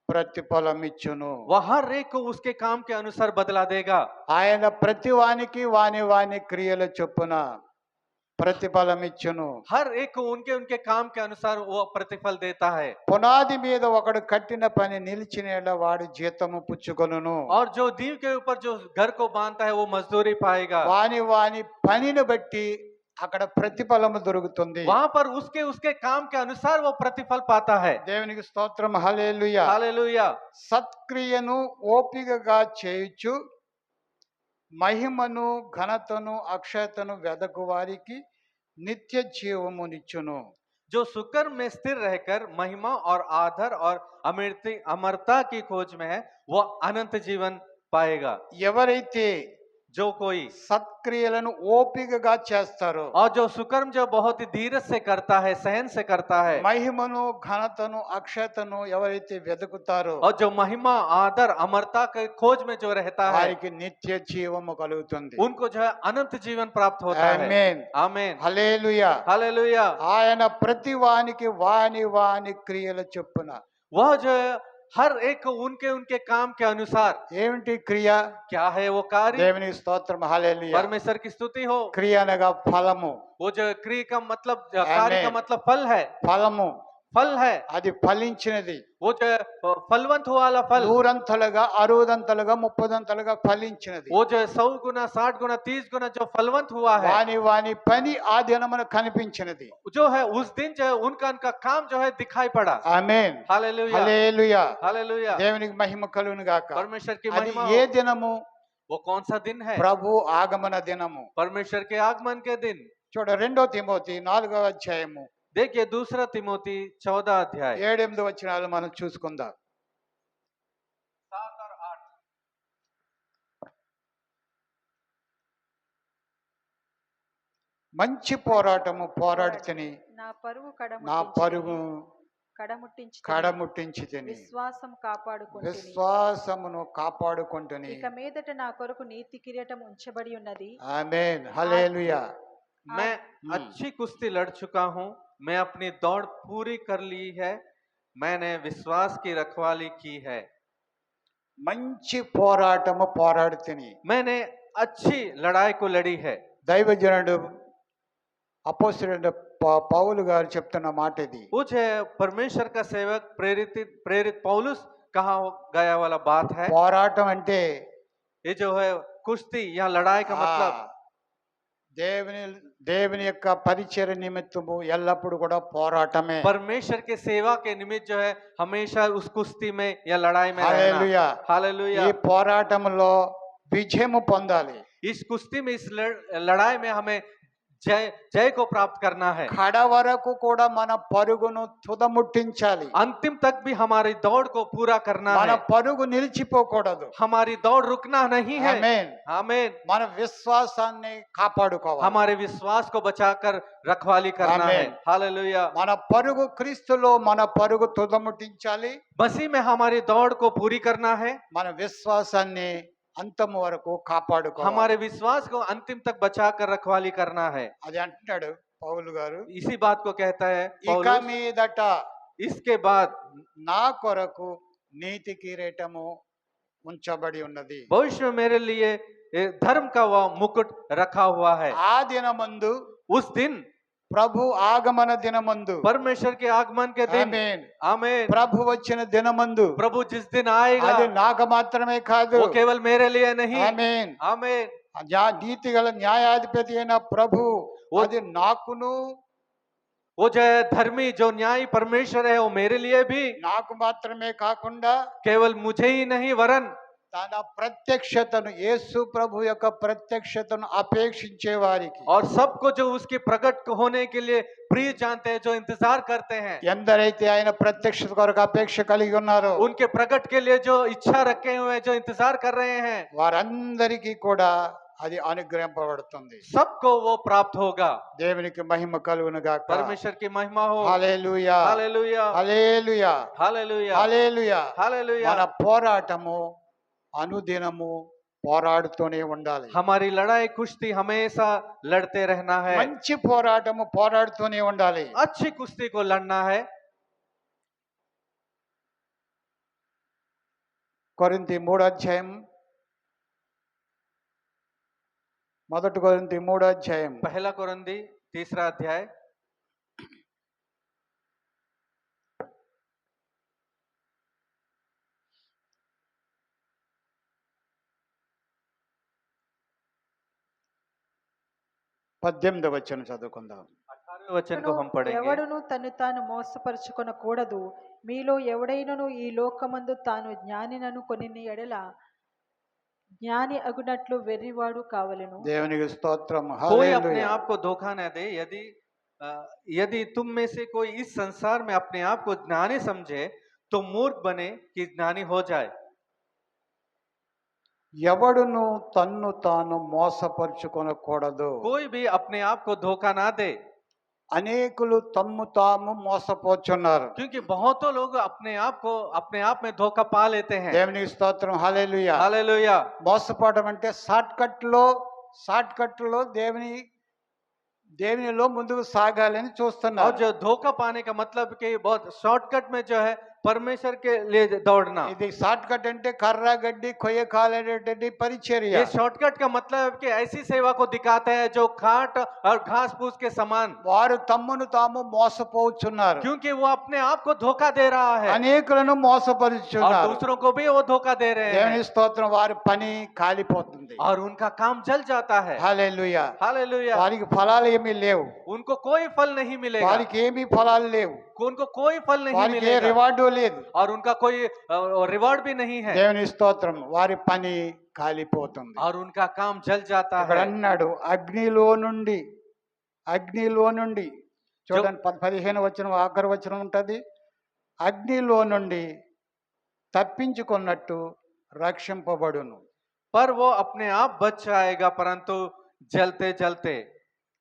ప్రతిఫలం ఇచ్చును वह हर एक को उसके काम के अनुसार बदला देगा। ఆయన ప్రతివానికి వాని క్రియల చొప్పున ప్రతిఫలం ఇచ్చును हर एक को उनके उनके काम के अनुसार वो प्रतिफल देता है। పునాది మీద ఒకడు కట్టిన పని నిలిచిన వాడు జీతము పుచ్చుకొనును और जो नींव के ऊपर जो घर को बांधता है वो मजदूरी पाएगा। వాని పనిని బట్టి అక్కడ ప్రతిఫలము దొరుకుతుంది वहां पर उसके उसके काम के अनुसार वो प्रतिफल पाता है। దేవునికి స్తోత్రం హల్లెలూయా हालेलुया। సత్క్రియను ఓపికగా చేయుచు మహిమను ఘనతను అక్షయతను వెదకు వారికి నిత్య జీవమునిచ్చును जो सुकर्म में स्थिर रहकर महिमा और आदर और अमरता की खोज में है वो अनंत जीवन पाएगा। ఎవరైతే जो कोई సత్క్రియలను ఓపికగా చేస్తారో और जो सुकर्म जो बहुत ही धीरज से करता है, सहन से करता है, మహిమను ఘనతను అక్షతను ఎవరైతే వెతుకుతారో और जो महिमा आदर अमरता के खोज में जो रहता है, వారికి నిత్య జీవము కలుగుతుంది. उनको जो है अनंत जीवन प्राप्त होता है। ఆమేన్. आमीन। హల్లెలూయా. हालेलुया। ఆయన ప్రతి వానికి వాని క్రియల చొప్పున. वह जो है हर एक को उनके उनके काम के अनुसार, ఏమిటి క్రియ? क्या है वो कार्य? దేవునికి స్తోత్రం. హల్లెలూయా. परमेश्वर की स्तुति हो। క్రియ అనగా ఫలము. वो जो क्रिया का मतलब, कार्य का आमीन। मतलब फल है, ఫలము फल है। అది ఫలించినది. वो जो है फलवंत वाला फल, నూరంతలుగా 60 30 ఫలించినది. वो जो है 100 गुना 60 गुना 30 गुना जो फलवंत हुआ है, వాని పని ఆ దినమున కనిపించినది. जो है उस दिन जो है उनका काम जो है दिखाई पड़ा। ఆమేన్. हालेलुया। హల్లెలూయా. हालेलुया। దేవునికి మహిమ కలుగును గాక. परमेश्वर की అది महिमा ఏ हो। దినము? वो कौन सा दिन है? ప్రభు ఆగమన దినము. परमेश्वर के आगमन के दिन। చూడ 2 తిమోతి 4వ అధ్యాయము देखिए दूसरा तिमोथी 14 अध्याय 7-8 వచనాలు మనం చూసుకుందాం. 7 और 8। మంచి పోరాటము పోరాడితిని, నా పరువు నా పరుగు కడముట్టించి కడముట్టించితిని, విశ్వాసం కాపాడుకుంటుని విశ్వాసమును కాపాడుకుంటుని. ఇక మీదట నా కొరకు నీతి కిరీటం ఉంచబడి ఉన్నది. ఆమేన్. హల్లెలూయా. मैं अच्छी कुश्ती लड़ चुका हूँ, मैं अपनी दौड़ पूरी कर ली है, मैंने विश्वास की रखवाली की है। మంచి పోరాటము పోరాడితిని. मैंने अच्छी लड़ाई को लड़ी है। దైవజనుడు అపోస్తలుడైన పౌలు గారు చెప్తున్న మాట ఇది. कुछ है परमेश्वर का सेवक प्रेरित पौलुस कहा गया वाला बात है। పోరాటం అంటే ये जो है कुश्ती या लड़ाई का मतलब, దేవుని యొక్క పరిచర్య నిమిత్తము ఎల్లప్పుడు కూడా పోరాటమే. परमेश्वर के सेवा के निमित्त जो है हमेशा उस कुश्ती में या लड़ाई में హల్లెలూయా. रहना। हालेलुया। ఈ పోరాటంలో విజయము పొందాలి. इस कुश्ती में, इस लड़ाई में हमें जय को प्राप्त करना है। కడ వరకు కూడా మన పరుగును తుదముట్టించాలి. अंतिम तक भी हमारी दौड़ को पूरा करना మన है। పరుగు నిలిచిపోకూడదు. हमारी दौड़ रुकना नहीं है। ఆమేన్. आमीन। మన విశ్వాసాన్ని కాపాడుకోవాలి. हमारे विश्वास को बचाकर रखवाली करना है। आमीन। हालेलुया। మన పరుగు క్రీస్తులో మన పరుగు తుదముట్టించాలి. मसीह में हमारी दौड़ को पूरी करना है। మన విశ్వాసాన్ని అంతము వరకు కాపాడుకోవాలి. हमारे विश्वास को अंतिम तक बचाकर रखवाली करना है। అది అంటున్నాడు పౌలు గారు. इसी बात को कहता है ఇక पौलुस। మీదట इसके बाद నా కొరకు నీతి కిరీటము ఉంచబడి ఉన్నది. भविष्य में मेरे लिए एक धर्म का वह मुकुट रखा हुआ है। ఆ దినమందు, उस दिन, ప్రభు ఆగమన దినమందు, परमेश्वर के आगमन के दिन, ఆమేన్, आमीन, ప్రభు వచ్చిన దినమందు, प्रभु जिस दिन आएगा, అది నాకు మాత్రమే కాదు, वो केवल मेरे लिए नहीं, ఆమేన్, आमीन, నీతి గల న్యాయాధిపతి అయిన ప్రభు అది నాకును, वो जो है धर्मी जो न्यायी परमेश्वर है वो मेरे लिए भी, నాకు మాత్రమే కాకుండా केवल मुझे ही नहीं वरन తన ప్రత్యక్షతను, యేసు ప్రభు యొక్క ప్రత్యక్షతను అపేక్షించే వారికి, और सबको जो उसके प्रकट होने के लिए प्रिय जानते हैं, जो इंतजार करते हैं, ఎందరైతే ఆయన ప్రత్యక్షత కొరకు అపేక్ష కలిగి ఉన్నారో उनके प्रकट के लिए जो इच्छा रखे हुए हैं, जो इंतजार कर रहे हैं, వారందరికీ కూడా అది అనుగ్రహింపబడుతుంది. सबको वो प्राप्त होगा। దేవునికి మహిమ కలుగును గాక. परमेश्वर की महिमा हो। హల్లెలూయా. हालेलुया। హల్లెలూయా. हालेलुया। హల్లెలూయా. हालेलुया। మన పోరాటము అనుదినము పోరాడుతూనే ఉండాలి. हमारी लड़ाई कुश्ती हमेशा लड़ते रहना है। మంచి పోరాటము పోరాడుతూనే ఉండాలి. अच्छी कुश्ती को लड़ना है। కొరింథీ 3 అధ్యాయం, మొదటి కొరింథీ 3 అధ్యాయం पहला कोरिन्थी 3 अध्याय 18వ వచనం చదువుకుందాం. 18वें वचन को हम पढ़ेंगे। ఎవడును తను తాను మోసపరుచుకొనకూడదు. మీలో ఎవడైనను ఈ లోకమందు తాను జ్ఞానినను కొన్ని ఎడల జ్ఞాని అగునట్లు వెర్రివాడు కావలెను. దేవునికి స్తోత్రం. कोई अपने హల్లెలూయా. आप को धोखा न दे। यदि तुम में से कोई इस संसार में अपने आप को ज्ञानी समझे तो मूर्ख बने कि ज्ञानी हो जाए। ఎవడును తన్ను తాను మోసపరుచుకొనకూడదు. कोई भी अपने आप को धोखा ना दे, అనేకులు తమ్ము తాము మోసపోచున్నారు. क्योंकि बहुतों लोग अपने आप में धोखा पा लेते हैं। దేవునికి స్తోత్రం, హల్లెలూయా. हालेलुया। మోసపోవడం అంటే షార్ట్ కట్లో దేవునిలో ముందుకు సాగాలని और చూస్తున్నారు. जो धोखा पाने का मतलब कि बहुत शॉर्टकट में जो है परमेश्वर के लिए दौड़ना। ఇది షార్ట్ కట్ అంటే కర్ర గడ్డి కొయ్య కాలేటటువంటి పరిచర్య. ये शॉर्टकट का मतलब है कि ऐसी सेवा को दिखाते हैं जो खाट और घास फूस के समान, వారు తమ్మును తాము మోసపోచున్నారు, क्योंकि वो अपने आप को धोखा दे रहा है అనేకులను और మోసపరుచున్నారు. दूसरों को भी वो धोखा दे रहे దేవుని हैं స్తోత్రం, వారి పని కాలిపోతుంది. और उनका काम जल जाता है। హల్లెలూయా. हालेलुया। వారికి ఫలాలు ఏమీ లేవు, उनको कोई फल नहीं मिलेगा, వారికి ఏమీ ఫలాలు లేవు, उनको कोई फल नहीं వారికి ఏ मिलेगा రివార్డు లేదు. और उनका कोई रिवॉर्ड भी नहीं है దేవుని స్తోత్రం, వారి పని కాలిపోతుంది. और उनका काम जल जाता ఇక్కడ है। అన్నాడు అగ్నిలో నుండి చూడండి, 15 వచనం ఆఖరి వచనం ఉంటది. అగ్నిలో నుండి తప్పించుకున్నట్టు రక్షింపబడును. पर वो अपने आप बच जाएगा परंतु जलते जलते।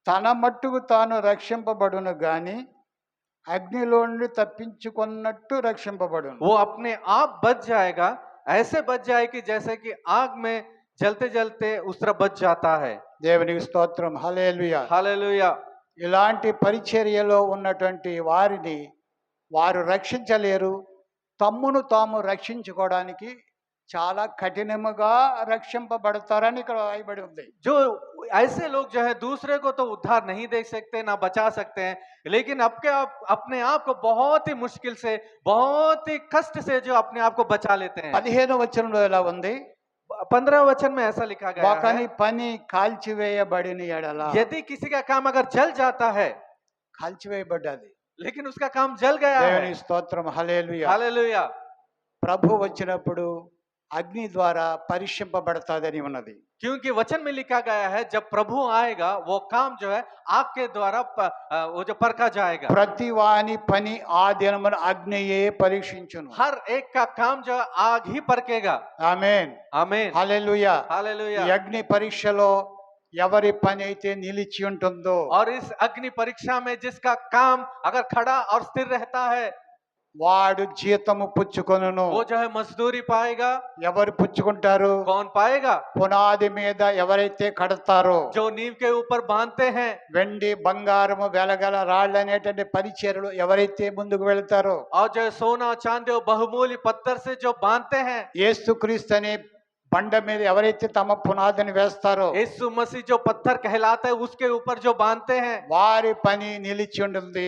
తన మట్టుకు తాను రక్షింపబడును గాని అగ్నిలో నుండి తప్పించుకున్నట్టు రక్షింపబడును. वो अपने आप बच जाएगा, ऐसे बच जाए कि जैसे कि आग में जलते जलते उस तरह बच जाता है। దేవునికి స్తోత్రం, హల్లెలూయా. हालेलुया। ఇలాంటి పరిచర్యలో ఉన్నటువంటి వారిని వారు రక్షించలేరు. తమ్మును తాము రక్షించుకోవడానికి చాలా కఠినముగా రక్షింపబడతారని ఇక్కడ రాయబడి ఉంది. जो ऐसे लोग जो है दूसरे को तो उद्धार नहीं दे सकते ना बचा सकते हैं, लेकिन अपने आप को बहुत ही मुश्किल से, बहुत ही कष्ट से जो अपने आप को बचा लेते हैं। 15 వచనంలో ఎలా ఉంది? 15 वचन में ऐसा लिखा गया ఒకని है, పని కాల్చివేయబడిన ఎడల, यदि किसी का काम अगर जल जाता है కాల్చివేయబడ్డది. लेकिन उसका काम जल गया దేవుని है। స్తోత్రం, హల్లెలూయా. हालेलुया। ప్రభు వచ్చినప్పుడు అగ్ని ద్వారా పరీక్షింపబడతాదని ఉన్నది. क्योंकि वचन में लिखा गया है जब प्रभु आएगा वो काम जो है आग के द्वारा वो जो परखा जाएगा। ప్రతి వాని పని ఆ దినమున అగ్నియే పరీక్షించును. हर एक का काम जो है आग ही परखेगा। ఆమేన్, आमीन। హల్లెలూయా. ఈ हालेलुया। అగ్ని పరీక్షలో ఎవరి పని అయితే నిలిచి ఉంటుందో, और इस अग्नि परीक्षा में जिसका काम अगर खड़ा और स्थिर रहता है వాడు జీతము పుచ్చుకొనును. वो जो है मजदूरी पाएगा। ఎవరు పుచ్చుకుంటారు? कौन पाएगा? పునాది మీద ఎవరైతే కడతారో, जो नींव के ऊपर बांधते हैं। వెండి బంగారము వెలగల రాళ్ళు అనేటువంటి పరిచర్యలు ఎవరైతే ముందుకు వెళ్తారో, और जो सोना चांदी और बहुमूल्य पत्थर से जो बांधते हैं, యేసుక్రీస్తు అనే బండ మీద ఎవరైతే తమ పునాదిని వేస్తారో, यीशु मसीह जो पत्थर कहलाता है उसके ऊपर जो बांधते हैं, వారి పని నిలిచి ఉంటుంది,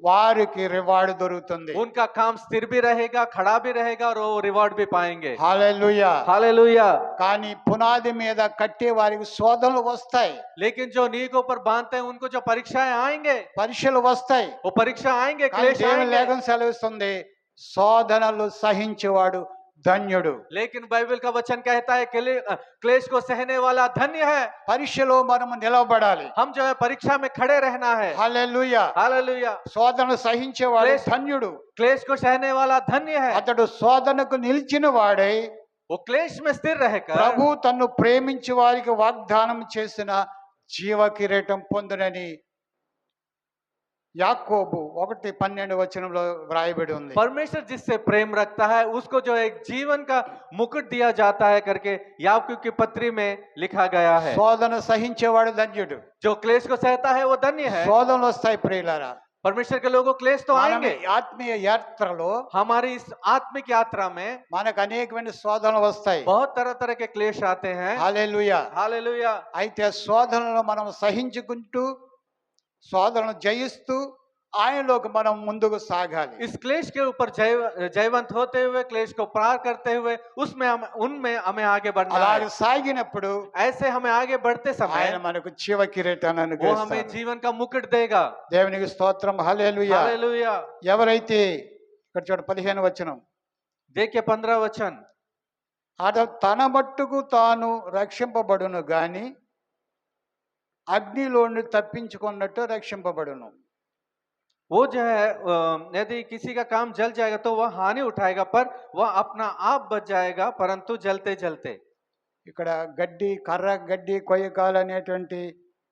వారికి రివార్డు దొరుకుతుంది. उनका काम स्थिर भी रहेगा, खड़ा भी रहेगा और वो रिवॉर्ड भी पाएंगे। హల్లెలూయా. हालेलुया। కానీ పునాది మీద కట్టే వారికి శోధనలు వస్తాయి, लेकिन जो नींव के ऊपर बांधते हैं उनको जो परीक्षाएं आएंगे, పరీక్షలు వస్తాయి. वो परीक्षा आएंगे, కానీ क्लेश దేవుని आएंगे। లేఖనం సెలవిస్తుంది, శోధనలు సహించేవాడు ధన్యుడు. लेकिन बाइबल का वचन कहता है क्लेश को सहने वाला धन्य है। పరీక్షలో మనము నిలవబడాలి. हम जो है परीक्षा में खड़े रहना है। హల్లెలూయా. हालेलुया। శోధనలు సహించేవాడు క్లేశ- ధన్యుడు. क्लेश को सहने वाला धन्य है। అతడు శోధనకు నిలిచిన వాడై वो क्लेश में स्थिर रहकर ప్రభు తన్ను ప్రేమించే వారికి వాగ్దానం చేసిన జీవ కిరీటం పొందునని యాకోబు 1:12 వచనంలో వ్రాయబడి ఉంది. परमेश्वर जिससे प्रेम रखता है उसको जो एक जीवन का मुकुट दिया जाता है करके याकूब की पत्री में लिखा गया है। శోధన సహించేవాడు ధన్యుడు. जो क्लेश को सहता है वो धन्य है। శోధనలు వస్తాయి ప్రియులారా. परमेश्वर के लोगों क्लेश तो మనం आएंगे। ఈ ఆత్మీయ యాత్రలో हमारी इस आत्मिक यात्रा में మనకు అనేకమైన శోధనలు వస్తాయి. बहुत तरह तरह के क्लेश आते हैं। హల్లెలూయా. हालेलुया। అయితే శోధనలను మనం సహించుకుంటూ శోధనను జయిస్తూ ఆయనలోకి మనం ముందుకు సాగాలి. इस क्लेश के ऊपर जयवंत होते हुए क्लेश को पार करते हुए उनमें हमें आगे बढ़ना అలాగే है। సాగినప్పుడు ऐसे हमें आगे बढ़ते समय ఆయన మనకు జీవ కిరీటాన్ని वो हमें అనుగ్రహిస్తాడు. जीवन का मुकुट देगा। దేవునికి స్తోత్రం, హల్లెలూయా. हालेलुया। ఎవరైతే ఇక్కడ చూడ 15 వచనం, देखिए 15 वचन, తన మట్టుకు తాను రక్షింపబడును గాని అగ్నిలోని తప్పించుకున్నట్టు రక్షింపబడును. वो जो है यदि किसी का काम जल जाएगा तो वह हानि उठाएगा पर वह अपना आप बच जाएगा परंतु जलते जलते। ఇక్కడ గడ్డి కర్ర గడ్డి కొయ్యకాలు అనేటువంటి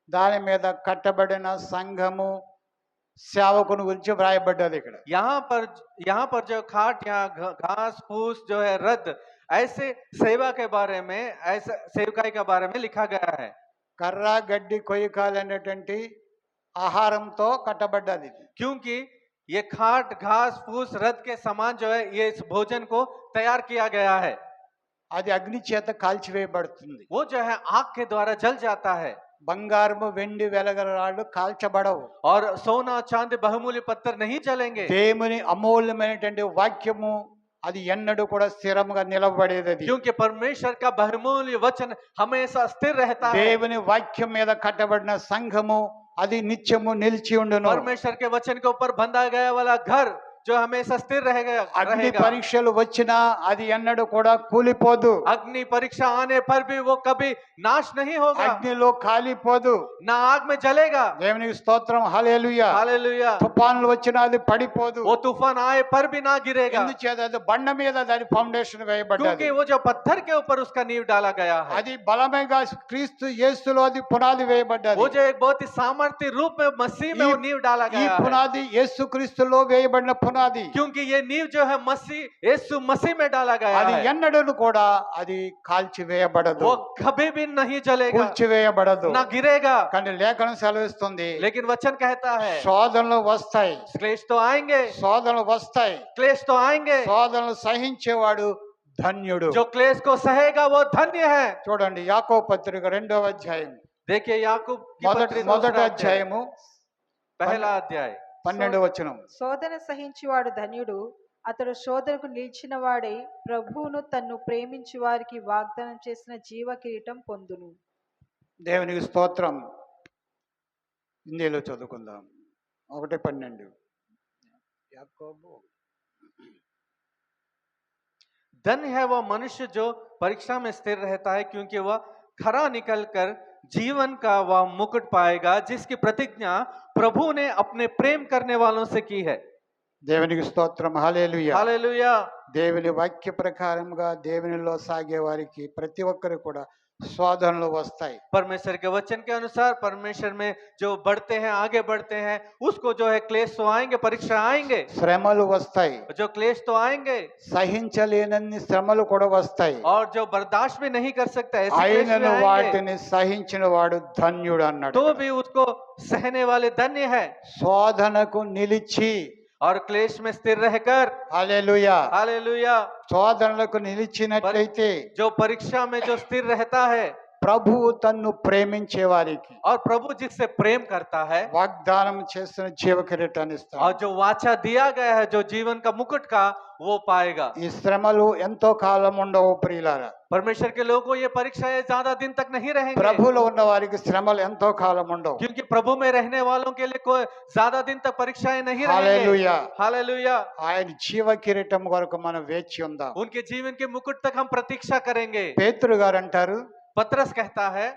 దాని మీద కట్టబడిన సంఘము సేవకుని గురించి వ్రాయబడ్డది ఇక్కడ. यहाँ पर जो खाट या घास फूस जो है रद्द, ऐसे सेवा के बारे में, ऐसा सेवकाई के बारे में लिखा गया है। కర్ర గడ్డి కొయ్యకాలు అనేటువంటి ఆహారంతో కట్టబడ్డది. क्योंकि ये खाट घास फूस रद्द के समान जो है ये इस भोजन को तैयार किया गया है। అది అగ్ని చేత కాల్చివేయబడుతుంది. वो जो है आग के द्वारा जल जाता है। బంగారము వెండి వెలగరాళ్ళు కాల్చబడవు. और सोना चांदी बहुमूल्य पत्थर नहीं जलेंगे। దేవుని అమూల్యమైనటువంటి వాక్యము అది ఎన్నడూ కూడా స్థిరంగా నిలబడేది. क्योंकि परमेश्वर का बहुमूल्य वचन हमेशा स्थिर रहता है। దేవుని వాక్యం మీద కట్టబడిన సంఘము అది నిత్యము నిలిచి ఉండును. परमेश्वर के वचन के ऊपर बंधा गया वाला घर जो हमेशा स्थिर रहेगा। అగ్ని పరీక్షలు వచ్చినా అది ఎన్నడూ కూడా కూలిపోదు. अग्नि परीक्षा आने पर भी वो कभी नाश नहीं होगा, అగ్నిలో కాలిపోదు. ना आग में जलेगा। దేవునికి స్తోత్రం, హల్లెలూయా. हालेलुया। తుఫాన్లు వచ్చినా అది పడిపోదు. वो तूफान आए पर भी ना गिरेगा, ఎందుచేత అది బండ మీద దాని ఫౌండేషన్ వేయబడ్డది. क्योंकि वो जो पत्थर के ऊपर उसका नींव डाला गया है। అది బలమైగా క్రీస్తు యేసులో అది పునాది వేయబడ్డది. वो जो एक बहुत ही सामर्थ्य रूप में मसीह में वो नींव डाला ఈ गया है। పునాది యేసు క్రీస్తులో వేయబడిన పునాది. क्योंकि ये नींव जो है मसीह यीशु मसीह में डाला गया అది है। ఎన్నడూ కూడా అది కాల్చివేయబడదు, वो कभी भी नहीं जलेगा, కూల్చివేయబడదు. ना गिरेगा। కానీ లేఖనం సెలవిస్తుంది लेकिन वचन कहता है శోధనలు వస్తాయి, क्लेश तो आएंगे, శోధనలు వస్తాయి. क्लेश तो आएंगे। శోధనలు సహించేవాడు ధన్యుడు. जो क्लेश को सहेगा वो धन्य है। చూడండి యాకోబు పత్రిక 2వ అధ్యాయం देखिए याकूब की पत्री మొదటి दूसरा अध्याय, అధ్యాయము पहला अध्याय 12వ వచనం. శోధన సహించువాడు ధన్యుడు, అతడు శోధనకు నిలిచిన వాడై ప్రభువును తన్ను ప్రేమించు వారికి వాగ్దానం చేసిన జీవ కిరీటం పొందును. దేవునికి స్తోత్రం. హిందీలో చదువుకుందాం. 1:12 యాకోబు. धन्य है वह मनुष्य जो परीक्षा में स्थिर रहता है, क्योंकि वह खरा निकलकर जीवन का वह मुकुट पाएगा जिसकी प्रतिज्ञा प्रभु ने अपने प्रेम करने वालों से की है। దేవునికి స్తోత్రం, హల్లెలూయా. हालेलुया। దేవుని వాక్య ప్రకారంగా దేవునిలో సాగే వారికి ప్రతి ఒక్కరు కూడా శోధనలు వస్తాయి. परमेश्वर के वचन के अनुसार परमेश्वर में जो बढ़ते हैं, आगे बढ़ते हैं, उसको जो है क्लेश तो आएंगे, परीक्षा आएंगे, శ్రమలు వస్తాయి, जो क्लेश तो आएंगे, సహించలేనన్ని శ్రమలు కూడా వస్తాయి. और जो बर्दाश्त भी नहीं कर सकता ऐसे क्लेश भी ఆయనను आएंगे, వాటిని సహించిన వాడు ధన్యుడు అన్నాడు. तो भी उसको सहने वाले धन्य है। శోధనకు నిలిచి, और क्लेश में स्थिर रहकर, హల్లెలూయా, हालेलुया, శోధనలకు నిలిచినట్లయితే जो परीक्षा में जो स्थिर रहता है ప్రభువు తన్ను ప్రేమించే వారికి और प्रभु जिससे प्रेम करता है వాగ్దానం చేసిన జీవ కిరీటాన్ని और ఇస్తాడు. जो वाचा दिया गया है जो जीवन का मुकुट का, वो पाएगा। ఈ శ్రమలు ఎంతో కాలం ఉండవు ప్రియులారా. परमेश्वर के लोगों को ये परीक्षाएं ज्यादा दिन तक नहीं रहेंगे, ప్రభువులో ఉన్న వారికి శ్రమలు ఎంతో కాలం ఉండవు. क्योंकि प्रभु में रहने वालों के लिए कोई ज्यादा दिन तक परीक्षाएं नहीं रहेंगे। హల్లెలూయా. हालेलुया। ఆయన జీవ కిరీటం వరకు మనం వేచి ఉందాం. उनके जीवन के मुकुट तक हम प्रतीक्षा करेंगे। పేతురు గారు అంటారు, पतरस कहता है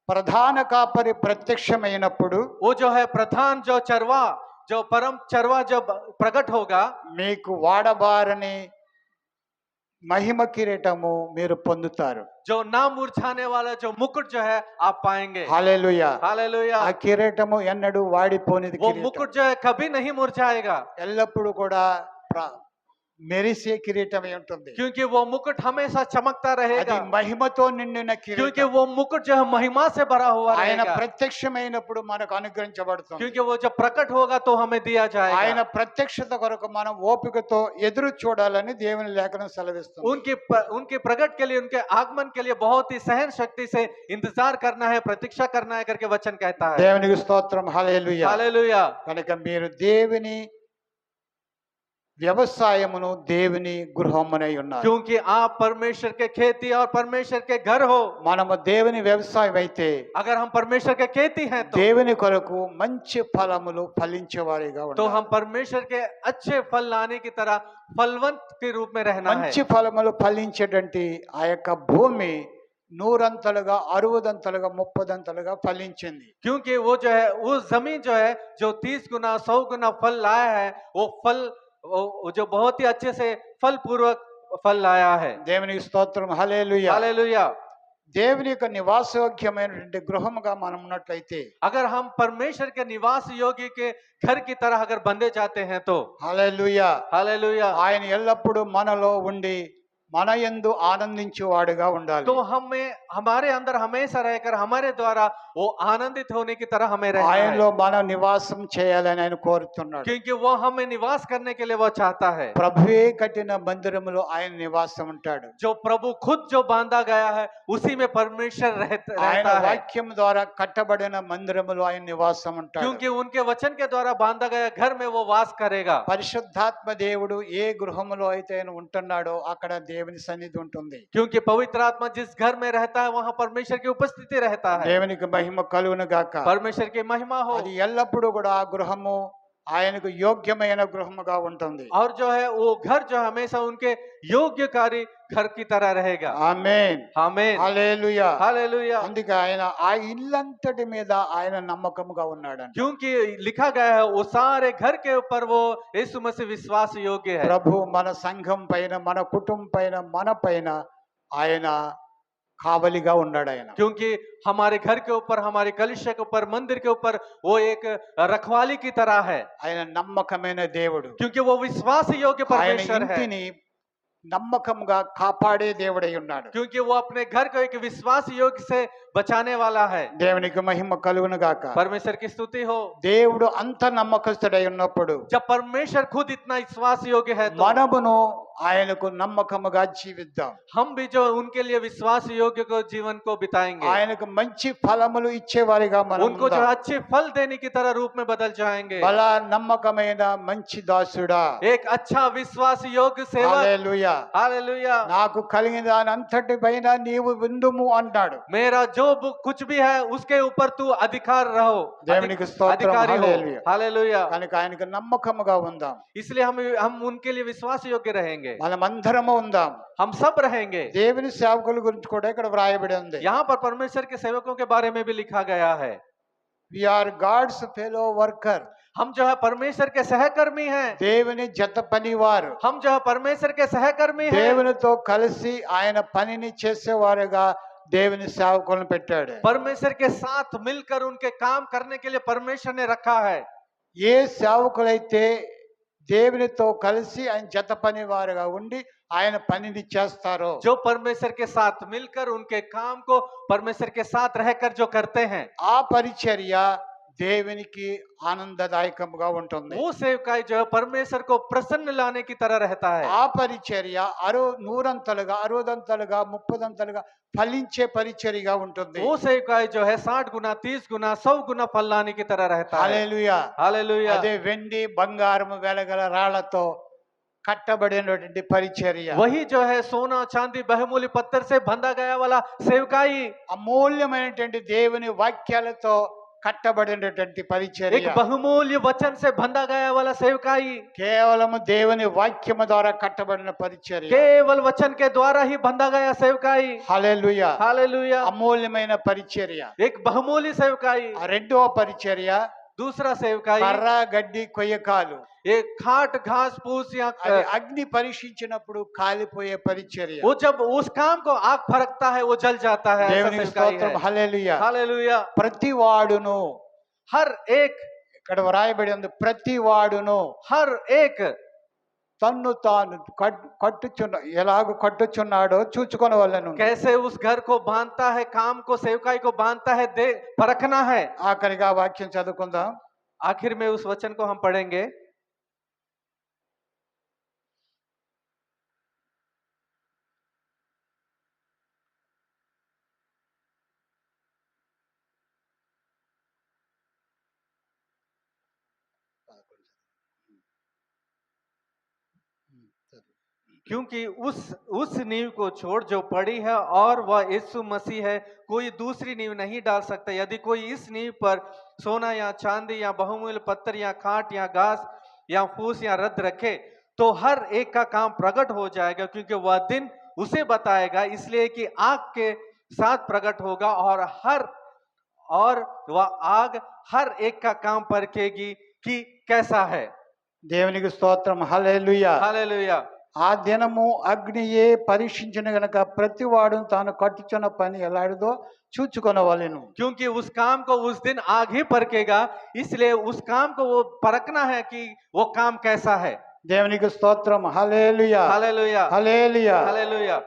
ప్రధాన కాపరి ప్రత్యక్షమైనప్పుడు वो जो है प्रधान जो चरवा, जो परम चरवा जब प्रकट होगा, మీకు వాడబారని మహిమ కిరీటము మీరు పొందుతారు. जो ना मुरझाने वाला जो मुकुट जो है आप पाएंगे। హల్లెలూయా. हालेलुया। ఆ కిరీటము ఎన్నడూ వాడిపోనిది वो కిరీటం. मुकुट जो है कभी नहीं मुरझाएगा, ఎల్లప్పుడూ కూడా మెరిసే కిరీటమై ఉంటుంది. क्योंकि वो मुकुट हमेशा चमकता అది रहेगा, మహిమతో నిండిన क्योंकि కిరీటం. वो मुकुट जो है महिमा से भरा हुआ ఆయన रहेगा, ప్రత్యక్షమైనప్పుడు మనకు అనుగ్రహించబడుతుంది. क्योंकि वो जब प्रकट होगा तो हमें दिया ఆయన जाएगा। ప్రత్యక్షత కొరకు మనం ఓపికతో ఎదురు చూడాలని దేవుని లేఖనం సెలవిస్తుంది. उनके प्रकट के लिए, उनके आगमन के लिए बहुत ही सहन शक्ति से इंतजार करना है, प्रतीक्षा करना है करके वचन कहता है। దేవునికి స్తోత్రం, హల్లెలూయా. हालेलुया। కనుక మీరు దేవుని వ్యవసాయమును దేవుని గృహమునై ఉన్నారు. क्योंकि आप परमेश्वर के खेती और परमेश्वर के घर हो। మనము దేవుని వ్యవసాయం అయితే अगर हम परमेश्वर के खेती हैं దేవుని కొరకు మంచి ఫలములు ఫలించేవారిగా तो ఉండాలి. हम परमेश्वर के अच्छे फल लाने की तरह फलवंत के रूप में रहना है। మంచి ఫలములు ఫలించేటువంటి ఆ యొక్క భూమి 100 60 30 ఫలించింది. क्योंकि वो जो है उस जमीन जो है जो 30 गुना 100 गुना फल लाया है, वो फल वो जो बहुत ही अच्छे से फल पूर्वक फल लाया है। దేవునికి స్తోత్రం, హల్లెలూయా. हालेलुया। దేవుని యొక్క నివాసయోగ్యమైనటువంటి గృహముగా మనం ఉన్నట్లయితే, अगर हम परमेश्वर के निवास योग्य के घर की तरह अगर बंधे जाते हैं तो హల్లెలూయా, हालेलुया। ఆయన ఎల్లప్పుడూ మనలో ఉండి మన యందు ఆనందించువాడుగా ఉండాలి. तो हमें हमारे अंदर हमेशा रहकर हमारे द्वारा वो आनंदित होने की तरह हमें रहना ఆయనలో है, మన నివాసం చేయాలని ఆయన కోరుతున్నాడు. क्योंकि वो हमें निवास करने के लिए वो चाहता है। ప్రభువే కట్టిన మందిరములో ఆయన నివాసం ఉంటాడు. जो प्रभु खुद जो बांधा गया है उसी में परमेश्वर ఆయన रहता है, వాక్యం ద్వారా కట్టబడిన మందిరములో ఆయన నివాసం ఉంటాడు. क्योंकि उनके वचन के द्वारा बांधा गया घर में वो वास करेगा। పరిశుద్ధాత్మ దేవుడు ఏ గృహములో అయితే ఆయన ఉంటున్నాడో అక్కడ దేవుని సన్నిధి ఉంటుంది. क्योंकि पवित्र आत्मा जिस घर में रहता है वहां परमेश्वर की उपस्थिति रहता है। దేవునికి మహిమ కలుగును గాక. परमेश्वर की महिमा हो। అది ఎల్లప్పుడూ కూడా ఆ గృహము ఆయనకు యోగ్యమైన గృహముగా ఉంటుంది. और जो है वो घर जो है हमेशा उनके योग्यकारी घर की तरह रहेगा। ఆమేన్, आमीन, హల్లెలూయా. हालेलुया। అందుకే ఆయన ఆ ఇల్లంతటి మీద ఆయన నమ్మకముగా ఉన్నాడంట. क्योंकि लिखा गया है वो सारे घर के ऊपर वो यीशु मसीह विश्वास योग्य है। ప్రభు మన సంఘం పైన, మన కుటుంబం పైన, మన పైన ఆయన కావలిగా ఉన్నాడు. ఆయన क्योंकि हमारे घर के ऊपर, हमारे कलिशा के ऊपर, मंदिर के ऊपर वो एक रखवाली की तरह है, ఆయన నమ్మకమైన దేవుడు. क्योंकि वो विश्वास योग्य ఆయన परमेश्वर है, ఇంటిని నమ్మకంగా కాపాడే దేవుడై ఉన్నాడు. क्योंकि वो अपने घर को एक विश्वास योग्य से बचाने वाला है। దేవునికి మహిమ కలుగును గాక. परमेश्वर की स्तुति हो। దేవుడు అంత నమ్మకస్తుడై ఉన్నప్పుడు जब परमेश्वर खुद इतना विश्वास योग्य है तो మనమును ఆయనకు నమ్మకముగా జీవిద్దాం. हम भी जो उनके लिए विश्वास योग्य को जीवन को बिताएंगे, ఆయనకు మంచి ఫలములు ఇచ్చేవారిగా మనం उनको जो अच्छे फल देने की तरह रूप में बदल जाएंगे। బలా నమ్మకమైన మంచి దాసుడా, एक अच्छा विश्वास योग्य सेवक। హల్లెలూయా, हालेलुया। నాకు కలిగిన దాని అంతటి పైన నీవు విందుము అన్నాడు. मेरा जो कुछ भी है उसके ऊपर तू अधिकार रहो, దేవునికి స్తోత్రం, अधिकारी हो। హల్లెలూయా. हालेलुया। కనుక ఆయనకు నమ్మకముగా ఉందాం. इसलिए हम उनके लिए विश्वास योग्य रहेंगे, మనమందరము ఉందాం. हम सब रहेंगे। దేవుని సేవకుల గురించి కూడా ఇక్కడ వ్రాయబడి ఉంది. यहाँ पर परमेश्वर के सेवकों के बारे में भी लिखा गया है, we are God's fellow worker. हम जो है परमेश्वर के सहकर्मी हैं। దేవుని జత పనివారు. हम जो है परमेश्वर के सहकर्मी हैं। దేవునితో కలిసి ఆయన పనిని చేసేవారుగా దేవుని సేవకులను పెట్టాడు. परमेश्वर के साथ मिलकर उनके काम करने के लिए परमेश्वर ने रखा है। ఏ సేవకులైతే దేవునితో కలిసి ఆయన జత పనివారుగా ఉండి ఆయన పనిని చేస్తారో, जो परमेश्वर के साथ मिलकर उनके काम को परमेश्वर के साथ रहकर जो करते हैं, ఆ పరిచర్య దేవునికి ఆనందదాయకముగా ఉంటుంది. वो सेवकाई जो है परमेश्वर को प्रसन्न लाने की तरह रहता है। ఆ పరిచర్య నూరంతలుగా, అరవదంతలుగా, ముప్పదంతలుగా ఫలించే పరిచర్యగా ఉంటుంది. वो सेवकाई जो है 60 गुना, 30 गुना, 100 गुना फल लाने की तरह रहता है। హల్లెలూయా. हालेलुया। అదే వెండి బంగారము వెలగల రాళ్లతో కట్టబడినటువంటి పరిచర్య, वही जो है सोना चांदी बहुमूल्य पत्थर से बंधा गया वाला सेवकाई, అమూల్యమైనటువంటి దేవుని వాక్యాలతో కట్టబడినటువంటి एक పరిచర్య, बहुमूल्य वचन से बंधा गया वाला सेवकाई, కేవలము దేవుని వాక్యము ద్వారా కట్టబడిన పరిచర్య. केवल वचन के द्वारा ही बंधा गया सेवकाई। హల్లెలూయా. हालेलुया। అమూల్యమైన పరిచర్య. एक बहुमूल्य सेवकाई। ఆ రెండవ పరిచర్య दूसरा सेवकाई, కర్ర గడ్డి కొయ్యకాలు. एक खाट घास फूस या అది అగ్ని పరీక్షించినప్పుడు కాలిపోయే పరిచర్య. वो जब उस काम को आग फरकता है वो जल जाता है, ऐसा దేవునికి सेवकाई స్తోత్రం, है। హల్లెలూయా. हालेलुया। ప్రతి వాడును, हर एक ఇక్కడ వ్రాయబడి ఉంది, ప్రతి వాడును हर एक తన్ను తాను ఎలాగ కట్టుచున్నాడో చూచుకొని వాళ్ళను. कैसे उस घर को बांधता है, काम को सेवकाई को बांधता है, दे परखना है। ఆఖరిగా వాక్యం చదువుకుందాం. आखिर में उस वचन को हम पढ़ेंगे। क्योंकि उस नींव को छोड़ जो पड़ी है और वह यीशु मसीह है, कोई दूसरी नींव नहीं डाल सकता। यदि कोई इस नींव पर सोना या चांदी या बहुमूल्य पत्थर या खाट या घास या फूस या रद्द रखे तो हर एक का काम प्रकट हो जाएगा, क्योंकि वह दिन उसे बताएगा, इसलिए कि आग के साथ प्रकट होगा और वह आग हर एक का काम परखेगी कि कैसा है। దేవునికి స్తోత్రం, హల్లెలూయా. हालेलुया। ఆ దినము అగ్నియే పరీక్షించిన గనక ప్రతివాడు తాను కట్టుచున్న పని ఎలాడిదో చూచుకొనవలెను. क्योंकि उस काम को उस दिन आग ही परखेगा, इसलिए उस काम को वो परखना है कि वो काम कैसा है। దేవునికి స్తోత్రం. హల్లెలూయా, हालेलुया, హల్లెలూయా. हालेलुया।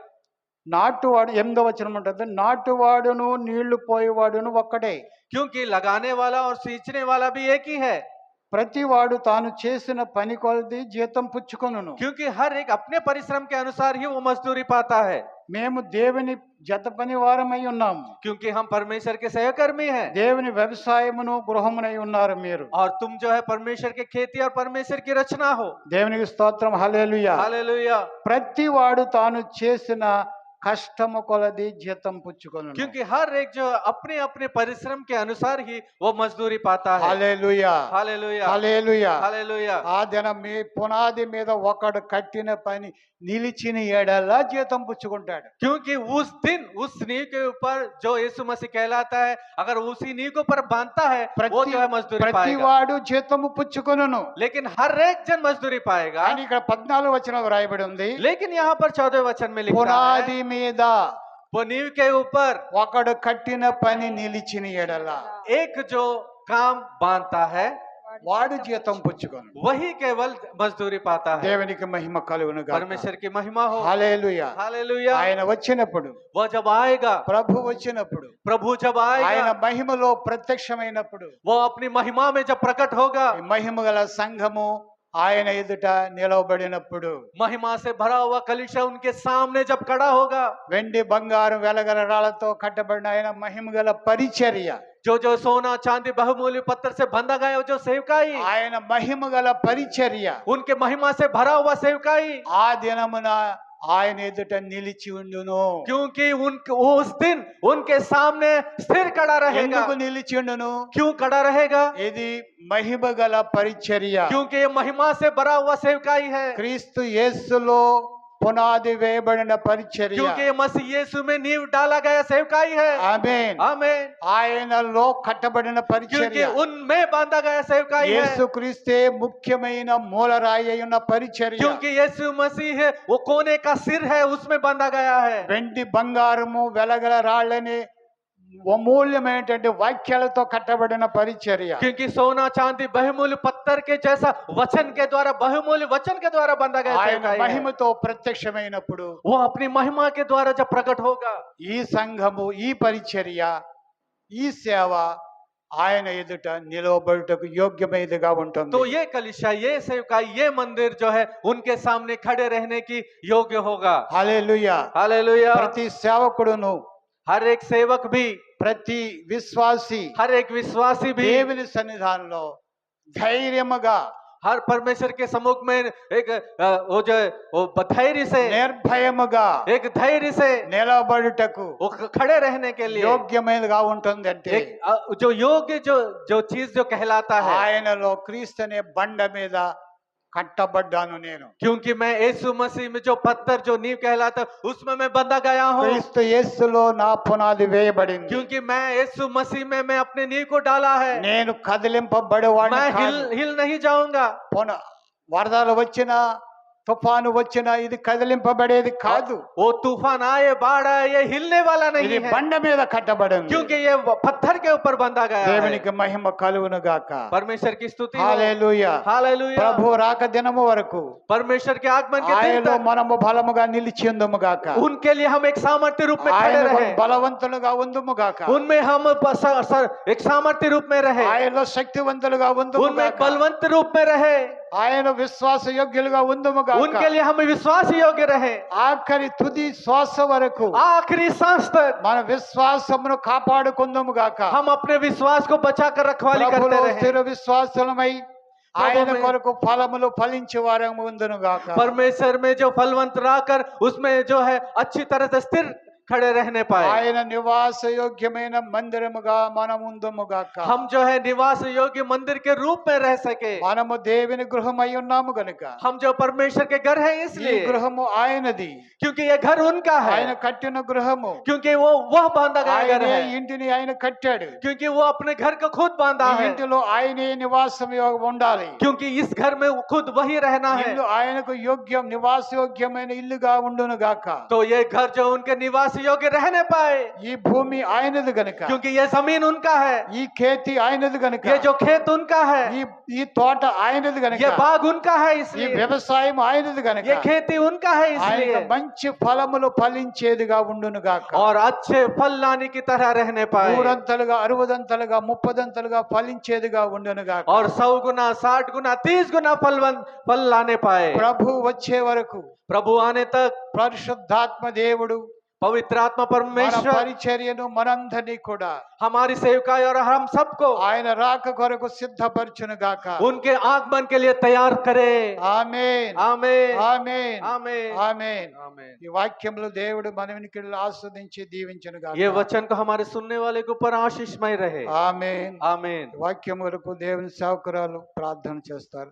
నాటువాడు 8వ వచనం ఉంటుంది, నాటువాడును నీళ్లు పోయేవాడును ఒక్కడే. क्योंकि लगाने वाला और सींचने वाला भी एक ही है, ప్రతివాడు తాను చేసిన పని కొలది జీతం పుచ్చుకొనును. क्योंकि हर एक अपने परिश्रम के अनुसार ही वो मजदूरी पाता है। మేము దేవుని జత పని వారమై ఉన్నాము. क्योंकि हम परमेश्वर के सहकर्मी हैं, దేవుని వ్యవసాయమును గృహమునై ఉన్నారు మీరు. और तुम जो है परमेश्वर के खेती और परमेश्वर की रचना हो। దేవునికి స్తోత్రం. హల్లెలూయా. हालेलुया। ప్రతివాడు తాను చేసిన కష్టము కొలది జీతం పుచ్చుకొనును. क्योंकि हर एक जो अपने अपने परिश्रम के अनुसार ही वो मजदूरी पाता है। హల్లెలూయా, हालेलुया, హల్లెలూయా. हालेलुया। ఆ దినం మీ పునాది మీద ఒకడు కట్టిన పని నిలిచిన ఏడలా జీతం పుచ్చుకుంటాడు. क्योंकि उस दिन उस नींव के ऊपर जो यीशु मसीह कहलाता है, अगर उसी नींव के ऊपर बांधता है, वो जो है मजदूरी पाएगा। ప్రతివాడు జీతము పుచ్చుకొనును लेकिन हर एक जन मजदूरी पाएगा। అని ఇక్కడ 14వ వచనం రాయబడి ఉంది. लेकिन यहाँ पर 14वें वचन में लिखा పునాది है, మీద वो नींव के ऊपर ఒకడు కట్టిన పని నిలిచిన ఎడల एक जो काम बांधता है, వాడు జీతం పుచ్చుకొను. वही केवल मजदूरी पाता है। దేవునికి మహిమ కలుగును గాక. परमेश्वर की महिमा हो। హల్లెలూయా. हालेलुया। ఆయన వచ్చినప్పుడు, वो जब आएगा, ప్రభు వచ్చినప్పుడు, प्रभु जब ఆయన आएगा, మహిమలో ప్రత్యక్షమైనప్పుడు वो अपनी महिमा में जब प्रकट होगा, ఈ మహిమ గల సంఘము ఆయన ఎదుట నిలవబడినప్పుడు, महिमा से भरा हुआ कलीसिया उनके सामने जब खड़ा होगा, వెండి బంగారం వెలగల రాళ్లతో కట్టబడిన ఆయన మహిమ గల పరిచర్య, जो जो सोना चांदी बहुमूल्य पत्थर से बंधा गया वो जो सेवकाई, ఆయన మహిమ గల పరిచర్య उनके महिमा से भरा हुआ सेवकाई, ఆ దినమున ఆయన ఎదుట నిలిచి ఉండును. क्योंकि उस दिन उनके सामने स्थिर खड़ा रहेगा। ఎందుకు నిలిచి ఉండును? क्यों खड़ा रहेगा? ఇది మహిమ గల పరిచర్య. क्योंकि ये महिमा से भरा हुआ सेवकाई है। క్రీస్తు యేసులో పునాది వేయబడిన పరిచర్య. क्योंकि ये मसीह यीशु में नींव डाला गया सेवकाई है। ఆమేన్. आमीन। ఆయనలో కట్టబడిన क्योंकि పరిచర్య. उनमें बांधा गया सेवकाई है। యేసు క్రీస్తే ముఖ్యమైన మూలరాయి అయి ఉన్న పరిచర్య. क्योंकि यीशु मसीह है, वो कोने का सिर है, उसमें बांधा गया है। వెండి బంగారము వెలగల రాళ్ళని అమూల్యమైనటువంటి వాక్యాలతో కట్టబడిన పరిచర్య. क्योंकि सोना चांदी बहुमूल्य पत्थर के जैसा वचन के द्वारा, बहुमूल्य वचन के द्वारा बांधा गया ఆయన सेवकाई है। మహిమతో ప్రత్యక్షమైనప్పుడు वो अपनी महिमा के द्वारा जब प्रकट होगा, ఈ సంఘము, ఈ పరిచర్య, ఈ సేవ ఆయన ఎదుట నిలవబడుటకు యోగ్యమైనదిగా ఉంటుంది. तो ये कलीसिया, ये सेवकाई, ये मंदिर जो है उनके सामने खड़े रहने की योग्य होगा। హల్లెలూయా. हालेलुया। ప్రతి సేవకుడును, हर एक सेवक भी, ప్రతి విశ్వాసి हर एक विश्वासी भी దేవుని సన్నిధానంలో ధైర్యముగా, हर परमेश्वर के सम्मुख में एक वो जो है वो धैर्य से, నిర్భయముగా एक धैर्य से నిలబడుటకు वो खड़े रहने के लिए యోగ్యమైనదిగా ఉంటుందంటే एक जो योग्य जो चीज जो कहलाता है, ఆయనలో క్రీస్తు అనే బండ మీద కట్టబడ్డాను నేను. क्योंकि मैं यीशु मसीह में जो पत्थर जो नींव कहलाता है उसमें मैं बंधा गया हूँ। క్రీస్తు యేసులో నా పునాది వేయబడింది. क्योंकि मैं यीशु मसीह में मैं अपने नींव को डाला है। నేను కదిలింపబడేవాడిని मैं కాదు. हिल नहीं जाऊंगा। వరదలు వచ్చినా, తుఫాను వచ్చినా ఇది కదిలింపబడేది కాదు. वो तूफान आए, बाढ़ आए, ये हिलने वाला ఇది नहीं है, బండ మీద కట్టబడింది. क्योंकि ये पत्थर के ऊपर बंधा गया है। దేవునికి మహిమ కలుగును గాక. परमेश्वर की स्तुति हो। హల్లెలూయా. हालेलुया। ప్రభు రాక దినము వరకు परमेश्वर के आगमन के दिन ఆయనలో तक మనము బలముగా నిలిచి ఉందుము గాక. उनके लिए हम एक सामर्थ्य रूप में खड़े ఆయన रहे, బలవంతులుగా ఉందుము గాక. उनमें हम एक सामर्थ्य रूप में रहे, ఆయనలో శక్తివంతులుగా ఉందుము उनमें एक గాక. बलवंत रूप में रहे, ఆయన విశ్వాస యోగ్యులుగా ఉందుము గాక. उनके लिए हम विश्वास योग्य रहे, ఆఖరి తుది శ్వాస వరకు आखिरी सांस तक మన విశ్వాసమును కాపాడుకుందుము గాక. हम अपने विश्वास को बचा कर रखवाली करते ప్రభులో रहे। స్థిర విశ్వాసులమై ఆయన ప్రభువే. కొరకు ఫలములు ఫలించే వారము ఉందును గాక. परमेश्वर में जो फलवंत रहकर उसमें जो है अच्छी तरह से स्थिर खड़े रहने पाए। ఆయన నివాస యోగ్యమైన మందిరముగా మనముందుముగాక. हम जो है निवास योग्य मंदिर के रूप में रह सके। మనము దేవుని గృహమై ఉన్నాము గనుక हम जो परमेश्वर के घर है ఈ इसलिए, గృహము ఆయనది, क्योंकि ये घर उनका ఆయన है, కట్టిన గృహము, क्योंकि वो वह बांधा गया घर ఆయనే है, ఇంటిని ఆయన కట్టాడు. क्योंकि वो अपने घर को खुद बांधा ఈ है, ఇంటిలో ఆయనే నివాసం ఉండాలి. क्योंकि इस घर में खुद वही रहना है। ఇల్లు ఆయనకు యోగ్యం నివాస యోగ్యమైన ఇల్లుగా ఉండును గాక. तो ये घर जो उनके निवास योग्य रहने पाए, ఈ భూమి ఆయనది గనుక, क्योंकि ये जमीन उनका है, ఈ ఖేతి ఆయనది గనుక, ये जो खेत उनका है, ఈ తోట ఆయనది గనుక, ये बाग उनका है ఈ इसलिए, వ్యవసాయం ఆయనది గనుక ये खेती उनका है ఆయన इसलिए, మంచి ఫలములు ఫలించేదిగా ఉండును గాక. और अच्छे फल लाने की तरह रहने पाए, నూరంతలుగా 60ంతలుగా 30ంతలుగా ఫలించేదిగా ఉండును గాక. और 100 गुना 60 गुना 30 गुना फल लाने पाए। ప్రభు వచ్చే వరకు प्रभु आने तक పరిశుద్ధాత్మ దేవుడు पवित्र आत्मा మన परमेश्वर పరిచర్యను మనందరినీ కూడా हमारी सेवकाई और हम सबको ఆయన రాక కొరకు సిద్ధపరచును గాక. उनके आगमन के लिए तैयार करे। ఆమేన్ आमीन ఆమేన్ आमीन ఆమేన్. आमीन। ఈ వాక్యములు దేవుడు మన వినికిడిలో ఆస్వాదించి దీవించును గాక. ये वचन को हमारे सुनने वाले के ऊपर आशीषमय रहे। ఆమేన్. आमीन। వాక్యం వరకు దేవుని సేవకురాలు ప్రార్థన చేస్తారు.